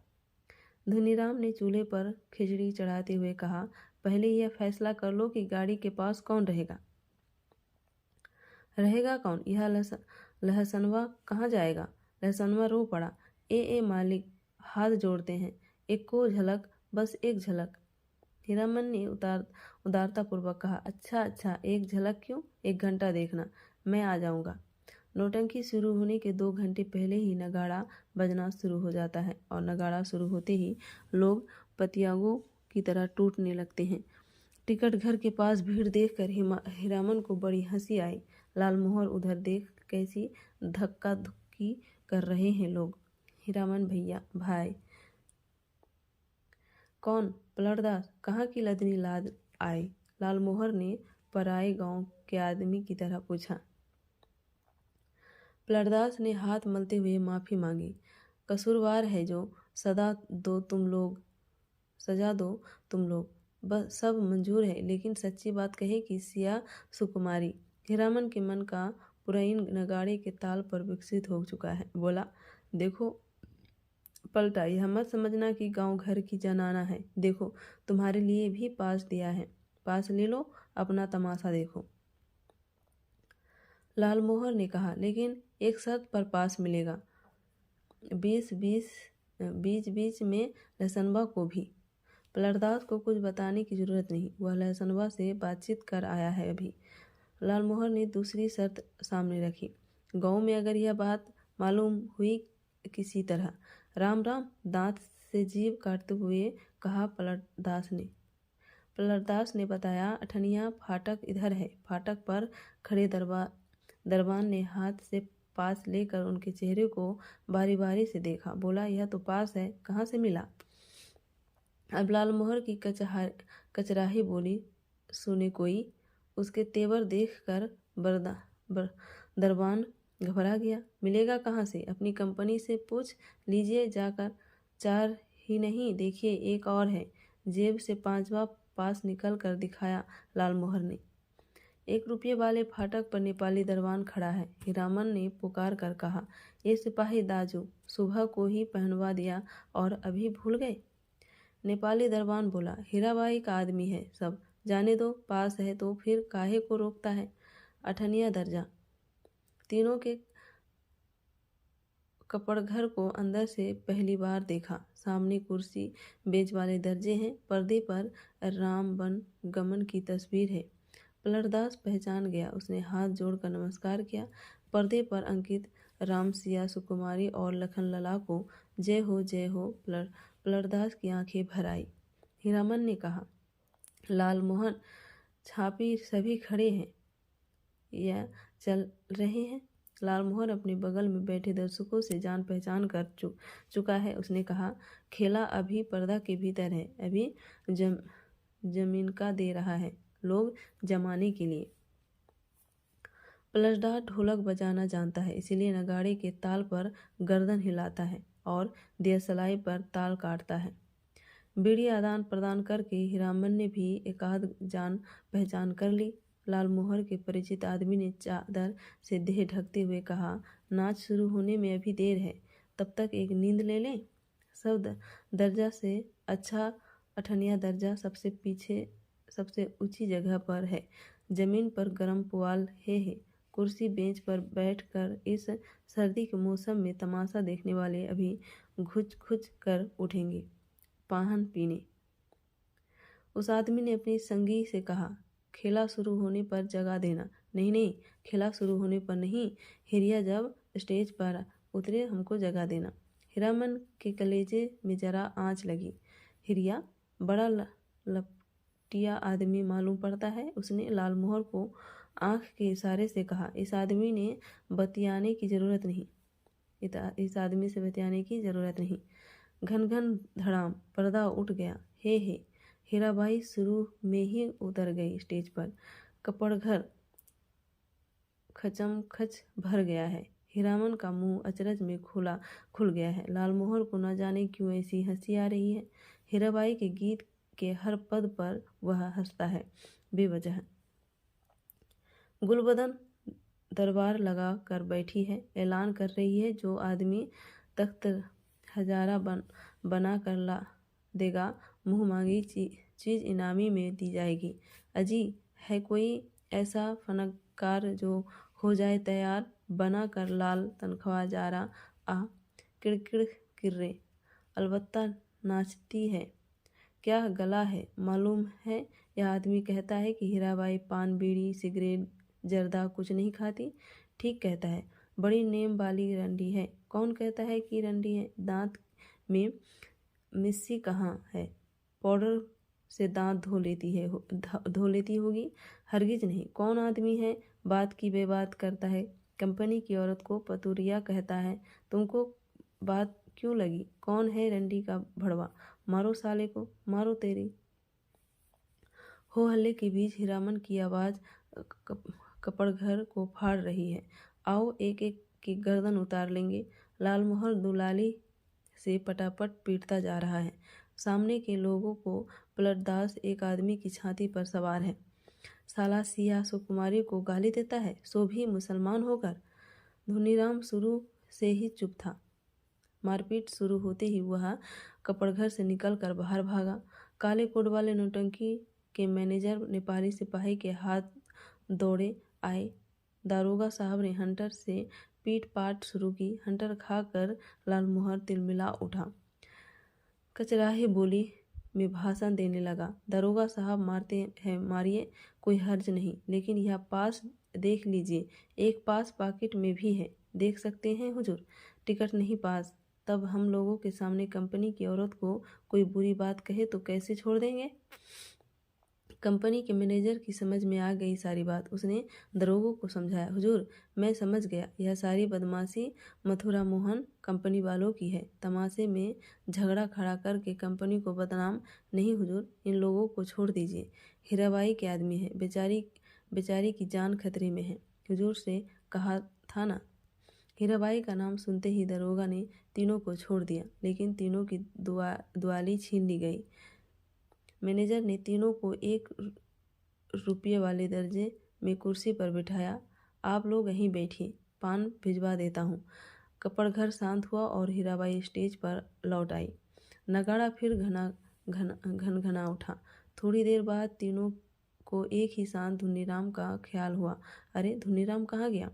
धुनीराम ने चूल्हे पर खिचड़ी चढ़ाते हुए कहा, पहले यह फैसला कर लो कि गाड़ी के पास कौन रहेगा। रहेगा कौन? यह लहसनवा कहाँ जाएगा? लहसनवा रो पड़ा। ए मालिक, हाथ जोड़ते हैं, एक को झलक, बस एक झलक। हीरामन ने उदारतापूर्वक कहा, अच्छा, एक झलक क्यों? 1 घंटा देखना, मैं आ जाऊंगा। नौटंकी शुरू होने के 2 घंटे पहले ही नगाड़ा बजना शुरू हो जाता है और नगाड़ा शुरू होते ही लोग पतियागों की तरह टूटने लगते हैं। टिकट घर के पास भीड़ देखकर हीरामन को बड़ी हंसी आई। लालमोहर उधर देख कैसी धक्का धुक्की कर रहे हैं लोग। हीरामन भैया, भाई। कौन? पलटदास। कहाँ की लदनी लाद आए? लालमोहर ने पराए गांव के आदमी की तरह पूछा। पलटदास ने हाथ मलते हुए माफी मांगी। कसूरवार है जो सजा दो तुम लोग, बस सब मंजूर है, लेकिन सच्ची बात कहे कि सिया सुकुमारी। हीरामन के मन का पुरैन नगाड़े के ताल पर विकसित हो चुका है। बोला, देखो पलटा, यह मत समझना कि गांव घर की जनाना है। देखो, तुम्हारे लिए भी पास दिया है, पास ले लो, अपना तमाशा देखो। लालमोहर ने कहा, लेकिन एक शर्त पर पास मिलेगा। बीच बीच में लहसनवा को भी। पलटदास को कुछ बताने की जरूरत नहीं, वह लहसनवा से बातचीत कर आया है अभी। लालमोहर ने दूसरी शर्त सामने रखी। गांव में अगर यह बात मालूम हुई किसी तरह। राम राम, दांत से जीभ काटते हुए कहा पलटदास ने बताया, अठनिया फाटक इधर है। फाटक पर खड़े दरबान ने हाथ से पास लेकर उनके चेहरे को बारी बारी से देखा। बोला, यह तो पास है, कहाँ से मिला? अब लालमोहर की कचराही बोली सुने कोई। उसके तेवर देखकर दरबान घबरा गया। मिलेगा कहाँ से? अपनी कंपनी से पूछ लीजिए जाकर। 4 ही नहीं, देखिए एक और है। जेब से 5वां पास निकल कर दिखाया लालमोहर ने। 1 रुपये वाले फाटक पर नेपाली दरबान खड़ा है। हीरामन ने पुकार कर कहा, ये सिपाही दाजू सुबह को ही पहनवा दिया और अभी भूल गए? नेपाली दरबान बोला, हीराबाई का आदमी है सब, जाने दो, पास है तो फिर काहे को रोकता है? 8वां दर्जा। तीनों के कपड़घर को अंदर से पहली बार देखा। सामने कुर्सी बेंच वाले दर्जे हैं, पर्दे पर रामबन गमन की तस्वीर है। पलटदास पहचान गया, उसने हाथ जोड़कर नमस्कार किया। पर्दे पर अंकित राम, सिया, सुकुमारी और लखन लला को जय हो। पलटदास की आंखें भर आई। हीरामन ने कहा, लालमोहन, छापी सभी खड़े हैं या चल रहे हैं? लालमोहर अपने बगल में बैठे दर्शकों से जान पहचान कर चुका है। उसने कहा, खेला अभी पर्दा के भीतर है, अभी जमीन का दे रहा है लोग जमाने के लिए। पलटदार ढोलक बजाना जानता है, इसीलिए नगाड़े के ताल पर गर्दन हिलाता है और दियसलाई पर ताल काटता है। बीड़ी आदान प्रदान करके हीरामन ने भी एकाध जान पहचान कर ली। लालमोहर के परिचित आदमी ने चादर से देह ढकते हुए कहा, नाच शुरू होने में अभी देर है, तब तक एक नींद ले लें। सब दर्जा से अच्छा 8वां दर्जा सबसे पीछे सबसे ऊंची जगह पर है। जमीन पर गर्म पुआल है। कुर्सी बेंच पर बैठकर इस सर्दी के मौसम में तमाशा देखने वाले अभी घुच कर उठेंगे पान पीने। उस आदमी ने अपनी संगी से कहा, खेला शुरू होने पर जगा देना। नहीं, खेला शुरू होने पर नहीं, हिरिया जब स्टेज पर उतरे हमको जगा देना। हीरामन के कलेजे में जरा आँच लगी। हिरिया बड़ा लपटिया आदमी मालूम पड़ता है, उसने लालमोहर को आंख के इशारे से कहा। इस आदमी से बतियाने की जरूरत नहीं। घन धड़ाम पर्दा उठ गया। हे हीराबाई शुरू में ही उतर गई स्टेज पर। कपड़घर खचमखच भर गया है। हीरामन का मुंह अचरज में खुल गया है। लालमोहर को न जाने क्यों ऐसी हंसी आ रही है। हीराबाई के गीत के हर पद पर वह हंसता है बेवजह। गुलबदन दरबार लगा कर बैठी है, ऐलान कर रही है। जो आदमी तख्त हजारा बना कर देगा, मुँह मांगी चीज़ इनामी में दी जाएगी। अजी है कोई ऐसा फनकार जो हो जाए तैयार, बना कर लाल तनख्वाह जा रहा आ किड़किड़ किर्रे। अलबत्ता नाचती है, क्या गला है मालूम है। यह आदमी कहता है कि हीराबाई पान बीड़ी सिगरेट जर्दा कुछ नहीं खाती। ठीक कहता है, बड़ी नेम वाली रंडी है। कौन कहता है कि रंडी है? दांत में मिस्सी कहाँ है? पाउडर से दांत धो लेती होगी। हरगिज नहीं। कौन आदमी है? बात की बेबात करता है। कंपनी की औरत को पतुरिया कहता है। तुमको बात क्यों लगी? कौन है रंडी का भड़वा? मारो साले को, मारो तेरी। हो हल्ले के बीच हीरामन की आवाज़ कपड़घर को फाड़ रही है। आओ एक एक की गर्दन उतार लेंगे। लालमोहर दुलाली से पटापट पीटता जा रहा है। सामने के लोगों को पलटदास एक आदमी की छाती पर सवार है। साला सिया सुकुमारी को गाली देता है, सो भी मुसलमान होकर। धुनीराम शुरू से ही चुप था। मारपीट शुरू होते ही वह कपड़घर से निकलकर बाहर भागा। काले कोट वाले नौटंकी के मैनेजर नेपाली सिपाही के हाथ दौड़े आए। दारोगा साहब ने हंटर से पीट पाट शुरू की। हंटर खाकर लालमोहर तिलमिला उठा, कचराही बोली में भाषण देने लगा। दारोगा साहब मारते हैं मारिए, कोई हर्ज नहीं, लेकिन यह पास देख लीजिए, एक पास पॉकेट में भी है, देख सकते हैं हुजूर। टिकट नहीं पास। तब हम लोगों के सामने कंपनी की औरत को कोई बुरी बात कहे तो कैसे छोड़ देंगे? कंपनी के मैनेजर की समझ में आ गई सारी बात। उसने दरोगों को समझाया, हुजूर मैं समझ गया, यह सारी बदमाशी मथुरा मोहन कंपनी वालों की है। तमाशे में झगड़ा खड़ा करके कंपनी को बदनाम नहीं हुजूर, इन लोगों को छोड़ दीजिए। हीराबाई के आदमी है, बेचारी की जान खतरे में है, हुजूर से कहा था ना। हीराबाई का नाम सुनते ही दरोगा ने तीनों को छोड़ दिया, लेकिन तीनों की दुआली छीन ली गई। मैनेजर ने तीनों को 1 रुपये वाले दर्जे में कुर्सी पर बिठाया। आप लोग यहीं बैठिए, पान भिजवा देता हूँ। कपड़घर शांत हुआ और हीराबाई स्टेज पर लौट आई। नगाड़ा फिर घना उठा। थोड़ी देर बाद तीनों को एक ही साथ धुनीराम का ख्याल हुआ। अरे धुनीराम कहाँ गया?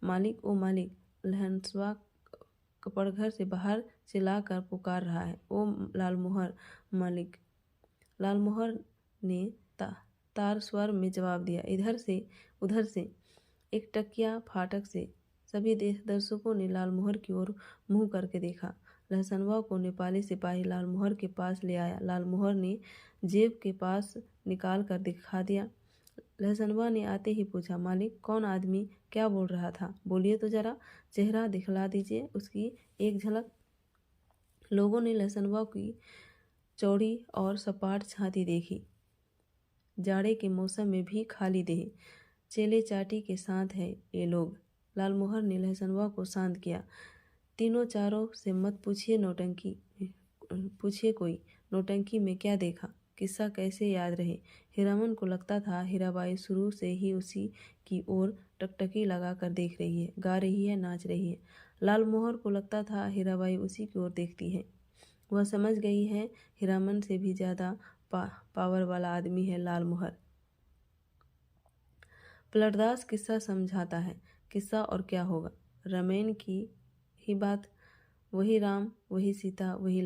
मालिक ओ मालिक, लहनसवा कपड़घर से बाहर चिल्लाकर पुकार रहा है। ओ लालमोहर मालिक। लालमोहर ने तार स्वर में जवाब दिया। इधर से उधर से एक टकिया फाटक से। सभी दर्शकों ने लालमोहर की ओर मुंह करके देखा। लहसनवा को नेपाली सिपाही लालमोहर के पास ले आया। लालमोहर ने जेब के पास निकाल कर दिखा दिया। लहसनवा ने आते ही पूछा, मालिक कौन आदमी क्या बोल रहा था? बोलिए तो जरा, चेहरा दिखला दीजिए उसकी एक झलक। लोगों ने लहसनवा की चौड़ी और सपाट छाती देखी। जाड़े के मौसम में भी खाली देह, चेले चाटी के साथ है ये लोग। लालमोहर ने लहसनवा को शांत किया। तीनों चारों से मत पूछिए कोई नौटंकी में क्या देखा, किस्सा कैसे याद रहे। हीरामन को लगता था हीराबाई शुरू से ही उसी की ओर टकटकी लगा कर देख रही है, गा रही है, नाच रही है। लालमोहर को लगता था हीराबाई उसी की ओर देखती है। वह समझ गई है हीरामन से भी ज़्यादा पावर वाला आदमी है लालमोहर। पलटदास किस्सा समझाता है। किस्सा और क्या होगा, रामायण की ही बात। वही राम, वही सीता, वही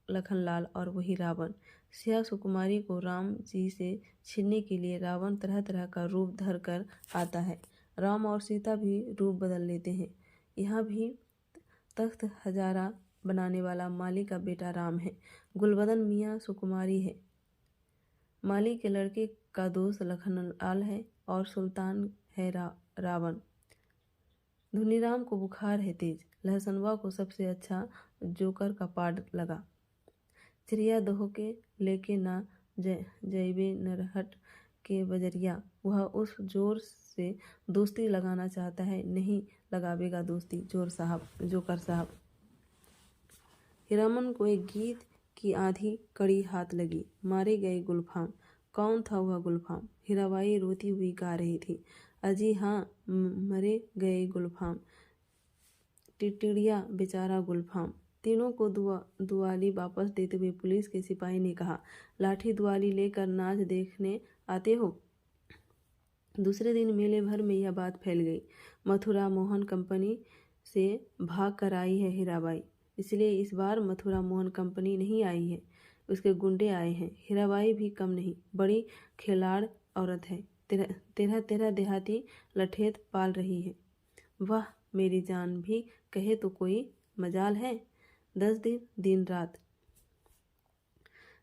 लखनलाल और वही रावण। सिया सुकुमारी को राम जी से छीनने के लिए रावण तरह तरह का रूप धर कर आता है। राम और सीता भी रूप बदल लेते हैं। यहाँ भी तख्त हजारा बनाने वाला माली का बेटा राम है। गुलबदन मियाँ सुकुमारी है। माली के लड़के का दोस्त लखनलाल है और सुल्तान है रावण। धुनीराम को बुखार है तेज। लहसनवा को सबसे अच्छा जोकर का पार्ट लगा। चिड़िया दहो के लेके ना जैबे नरहट के बजरिया। वह उस जोर से दोस्ती लगाना चाहता है, नहीं लगावेगा दोस्ती जोकर साहब। हीरामन को एक गीत की आधी कड़ी हाथ लगी। मारे गए गुलफाम। कौन था वह गुलफाम? हीराबाई रोती हुई गा रही थी। अजी हाँ, मरे गए गुलफाम, टिटिड़िया बेचारा गुलफाम, तीनों को दुआली वापस देते हुए पुलिस के सिपाही ने कहा, लाठी दुआली लेकर नाच देखने आते हो? दूसरे दिन मेले भर में यह बात फैल गई। मथुरा मोहन कंपनी से भाग कर आई है हीराबाई, इसलिए इस बार मथुरा मोहन कंपनी नहीं आई है, उसके गुंडे आए हैं। हीराबाई भी कम नहीं, बड़ी खिलाड़ औरत है। तेरह तेरह देहाती लठेत पाल रही है। वाह, मेरी जान भी कहे तो कोई मजाल है। 10 दिन दिन रात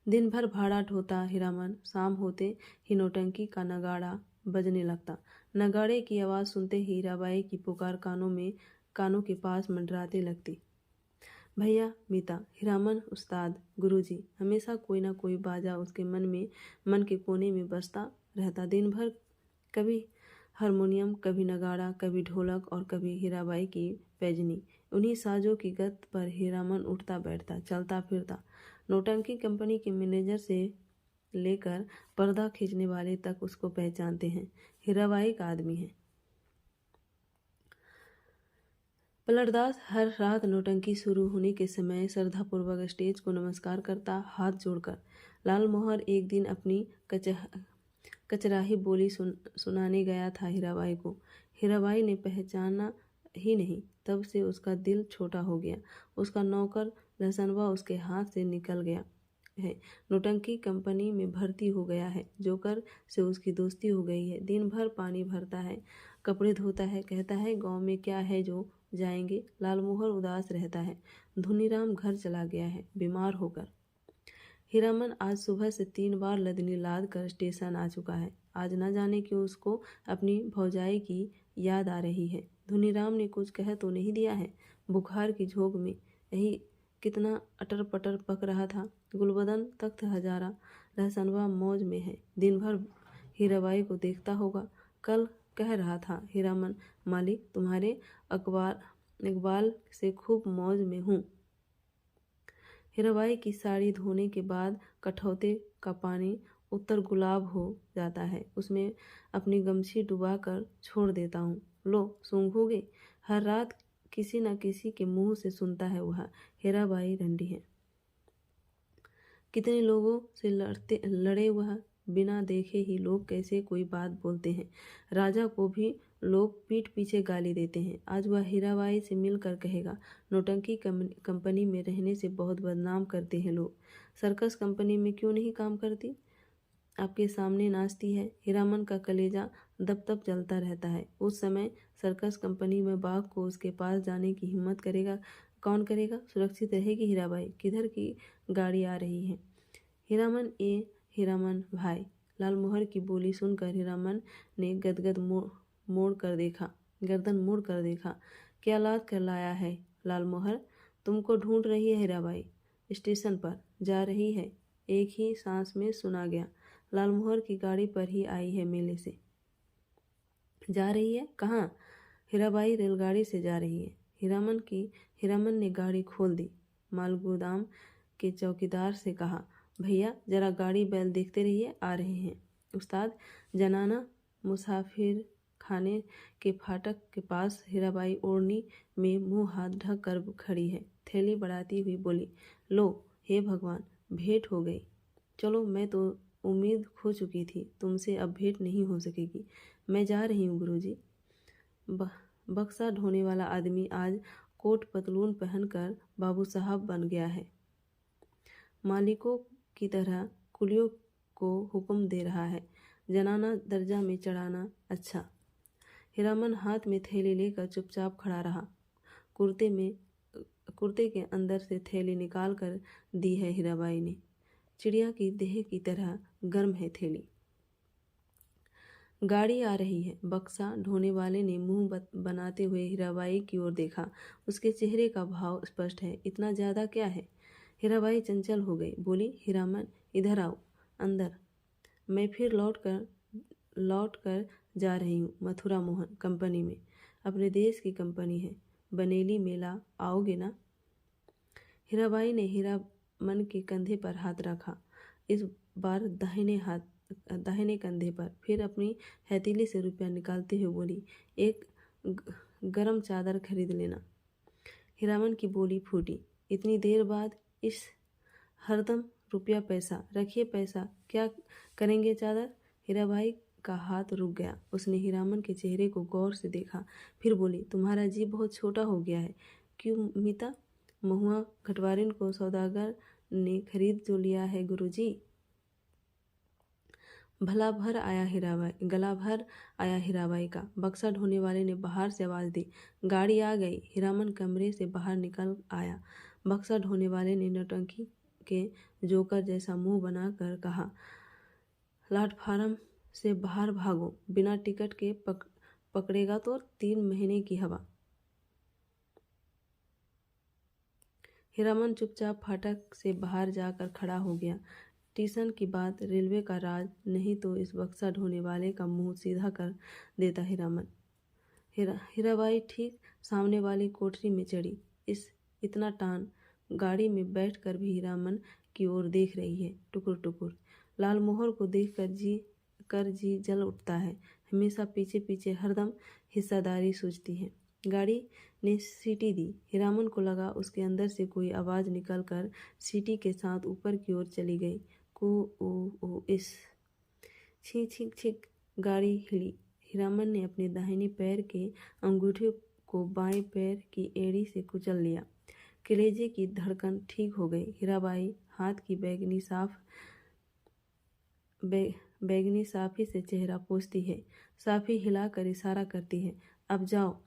दिन भर भाड़ा ढोता हीरामन। शाम होते ही नौटंकी का नगाड़ा बजने लगता। नगाड़े की आवाज़ सुनते ही हीराबाई की पुकार कानों के पास मंडराते लगती। भैया, मीता, हीरामन, उस्ताद, गुरुजी, हमेशा कोई ना कोई बाजा उसके मन के कोने में बजता रहता। दिन भर कभी हारमोनियम, कभी नगाड़ा, कभी ढोलक और कभी हीराबाई की पैजनी। उन्हीं साजों की गत पर हीरामन उठता बैठता, चलता फिरता। नौटंकी कंपनी के मैनेजर से लेकर पर्दा खींचने वाले तक उसको पहचानते हैं। हीराबाई का आदमी है। पलटदास हर रात नौटंकी शुरू होने के समय श्रद्धापूर्वक स्टेज को नमस्कार करता, हाथ जोड़कर। लालमोहर एक दिन अपनी कचराही बोली सुनाने गया था हीराबाई को। हीराबाई ने पहचाना ही नहीं, तब से उसका दिल छोटा हो गया। उसका नौकर लहसनवा उसके हाथ से निकल गया है। नौटंकी कंपनी में भर्ती हो गया है। जोकर से उसकी दोस्ती हो गई है। दिन भर पानी भरता है, कपड़े धोता है, कहता है गांव में क्या है जो जाएंगे। लालमोहर उदास रहता है। धुनीराम घर चला गया है बीमार होकर। हीरामन आज सुबह से 3 बार लदनी लाद कर स्टेशन आ चुका है। आज न जाने क्यों उसको अपनी भौजाई की याद आ रही है। धुनीराम ने कुछ कह तो नहीं दिया है। बुखार की झोंक में यही कितना अटर पटर पक रहा था। गुलबदन तख्त हजारा लहसनवा मौज में है। दिन भर हीराबाई को देखता होगा। कल कह रहा था हीरामन, मालिक तुम्हारे इकबाल से खूब मौज में हूँ। हीराबाई की साड़ी धोने के बाद कठौते का पानी उत्तर गुलाब हो जाता है। उसमें अपनी गमछी डुबाकर छोड़ देता हूँ। लो सूंघोगे? हर रात किसी न किसी के मुंह से सुनता है वह, हीराबाई रंडी है। कितने लोगों से लड़े वह, बिना देखे ही लोग कैसे कोई बात बोलते हैं। राजा को भी लोग पीठ पीछे गाली देते हैं। आज वह हीराबाई से मिलकर कहेगा, नौटंकी कंपनी में रहने से बहुत बदनाम करते हैं लोग। सर्कस कंपनी में क्यों नहीं काम करती? आपके सामने नाचती है। हीरामन का कलेजा दब दब जलता रहता है। उस समय सर्कस कंपनी में बाघ को उसके पास जाने की हिम्मत करेगा? कौन करेगा? सुरक्षित रहेगी हीराबाई? किधर की गाड़ी आ रही है? हीरामन भाई। लालमोहर की बोली सुनकर हीरामन ने गर्दन मोड़ कर देखा। क्या लाद कर लाया है लालमोहर? तुमको ढूंढ रही है हीराबाई। स्टेशन पर जा रही है, एक ही सांस में सुना गया। लालमोहर की गाड़ी पर ही आई है मेले से। जा रही है? कहाँ? हीराबाई रेलगाड़ी से जा रही है। हीरामन ने गाड़ी खोल दी। मालगोदाम के चौकीदार से कहा, भैया जरा गाड़ी बैल देखते रहिए, आ रहे हैं। उस्ताद, जनाना मुसाफिर खाने के फाटक के पास हीराबाई ओढ़नी में मुंह हाथ ढक कर खड़ी है। थैली बढ़ाती हुई बोली, लो हे भगवान, भेंट हो गई। चलो, मैं तो उम्मीद खो चुकी थी, तुमसे अब भेंट नहीं हो सकेगी। मैं जा रही हूँ गुरुजी। बक्सा ढोने वाला आदमी आज कोट पतलून पहनकर बाबू साहब बन गया है। मालिकों की तरह कुलियों को हुक्म दे रहा है। जनाना दर्जा में चढ़ाना अच्छा। हीरामन हाथ में थैली लेकर चुपचाप खड़ा रहा। कुर्ते के अंदर से थैली निकाल कर दी है हीराबाई ने। चिड़िया की देह की तरह गर्म है थैली। गाड़ी आ रही है। बक्सा ढोने वाले ने मुंह बनाते हुए हीराबाई की ओर देखा। उसके चेहरे का भाव स्पष्ट है। इतना ज्यादा क्या है? हीराबाई चंचल हो गई, बोली, हीरामन इधर आओ अंदर। मैं फिर लौट कर जा रही हूँ मथुरा मोहन कंपनी में। अपने देश की कंपनी है। बनेली मेला आओगे ना? हीराबाई ने हीरामन के कंधे पर हाथ रखा, इस बार दाहिने कंधे पर। फिर अपनी हथेली से रुपया निकालते हुए बोली, एक गरम चादर खरीद लेना। हीरामन की बोली फूटी, इतनी देर बाद इस हरदम रुपया पैसा रखिए, पैसा क्या करेंगे चादर। हीराबाई का हाथ रुक गया। उसने हीरामन के चेहरे को गौर से देखा, फिर बोली, तुम्हारा जी बहुत छोटा हो गया है। क्यों मीता? महुआ घटवारिन को सौदागर ने खरीद जो लिया है गुरुजी। गला भर आया हीराबाई का। बक्सा ढोने वाले ने बाहर से आवाज दी, गाड़ी आ गई। हीरामन कमरे से बाहर निकल आया। बक्सा ढोने वाले ने नौटंकी के जोकर जैसा मुंह बनाकर कहा, प्लेटफार्म से बाहर भागो, बिना टिकट के पकड़ेगा तो 3 महीने की हवा। हीरामन चुपचाप फाटक से बाहर जाकर खड़ा हो गया। स्टेशन की बात रेलवे का राज, नहीं तो इस बक्सा ढोने वाले का मुंह सीधा कर देता हीरामन। हीराबाई ठीक सामने वाली कोठरी में चढ़ी। इतना टान गाड़ी में बैठकर भी हीरामन की ओर देख रही है, टुकुर टुकुर। लालमोहर को देखकर जी जल उठता है। हमेशा पीछे पीछे हरदम हिस्सादारी सूझती है। गाड़ी ने सीटी दी। हीरामन को लगा उसके अंदर से कोई आवाज़ निकलकर सीटी के साथ ऊपर की ओर चली गई। को ओ इस छींक छींक छींक गाड़ी हिली। हीरामन ने अपने दाहिने पैर के अंगूठे को बाएं पैर की एड़ी से कुचल लिया। कलेजे की धड़कन ठीक हो गई। हीराबाई हाथ की बैगनी साफी से चेहरा पोंछती है। साफी हिलाकर इशारा करती है, अब जाओ।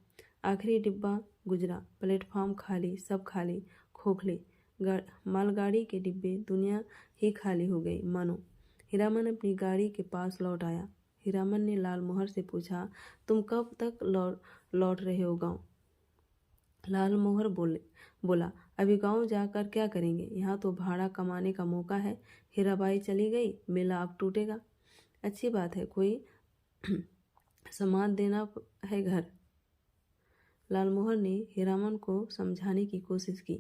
आखिरी डिब्बा गुजरा। प्लेटफॉर्म खाली, सब खाली, खोखले। मालगाड़ी के डिब्बे, दुनिया ही खाली हो गई मानो। हीरामन अपनी गाड़ी के पास लौट आया। हीरामन ने लालमोहर से पूछा, तुम कब तक लौट रहे हो गांव? लालमोहर बोला, अभी गांव जाकर क्या करेंगे, यहाँ तो भाड़ा कमाने का मौका है। हीराबाई चली गई, मेला अब टूटेगा। अच्छी बात है, कोई सामान देना है घर। लालमोहर ने हीरामन को समझाने की कोशिश की,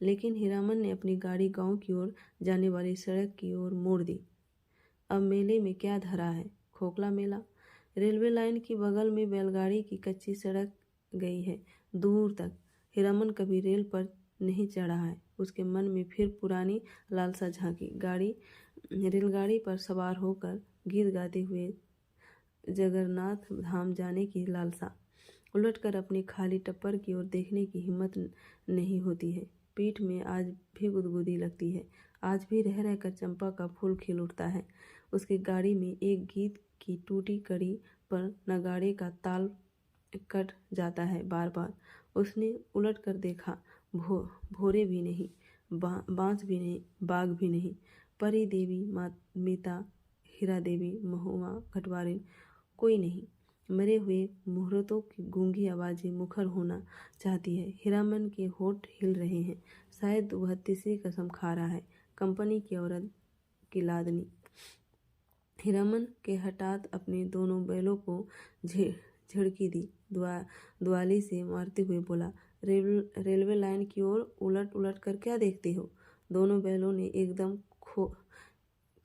लेकिन हीरामन ने अपनी गाड़ी गांव की ओर जाने वाली सड़क की ओर मोड़ दी। अब मेले में क्या धरा है? खोखला मेला। रेलवे लाइन की बगल में बैलगाड़ी की कच्ची सड़क गई है दूर तक। हीरामन कभी रेल पर नहीं चढ़ा है। उसके मन में फिर पुरानी लालसा झांकी। रेलगाड़ी पर सवार होकर गीत गाते हुए जगन्नाथ धाम जाने की लालसा। उलटकर अपनी खाली टप्पर की ओर देखने की हिम्मत नहीं होती है। पीठ में आज भी गुदगुदी लगती है। आज भी रह रहकर चंपा का फूल खिल उठता है। उसकी गाड़ी में एक गीत की टूटी कड़ी पर नगाड़े का ताल कट जाता है बार बार। उसने उलट कर देखा, भोरे भी नहीं, बांस भी नहीं, बाघ भी नहीं, परी देवी, मीता, हीरा देवी, महुआ घटवारिन, कोई नहीं। मरे हुए मुहूर्तों की गूंगी आवाज़ें मुखर होना चाहती है। हीरामन के होठ हिल रहे हैं। शायद वह तीसरी कसम खा रहा है, कंपनी की औरत की लादनी। हीरामन के हठात अपने दोनों बैलों को झिड़की दी। दुआली से मारते हुए बोला, रेलवे लाइन की ओर उलट कर क्या देखते हो? दोनों बैलों ने एकदम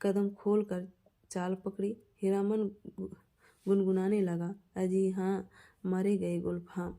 कदम खोल कर चाल पकड़ी। हीरामन गुनगुनाने लगा, अजी हाँ, मारे गए गुलफाम।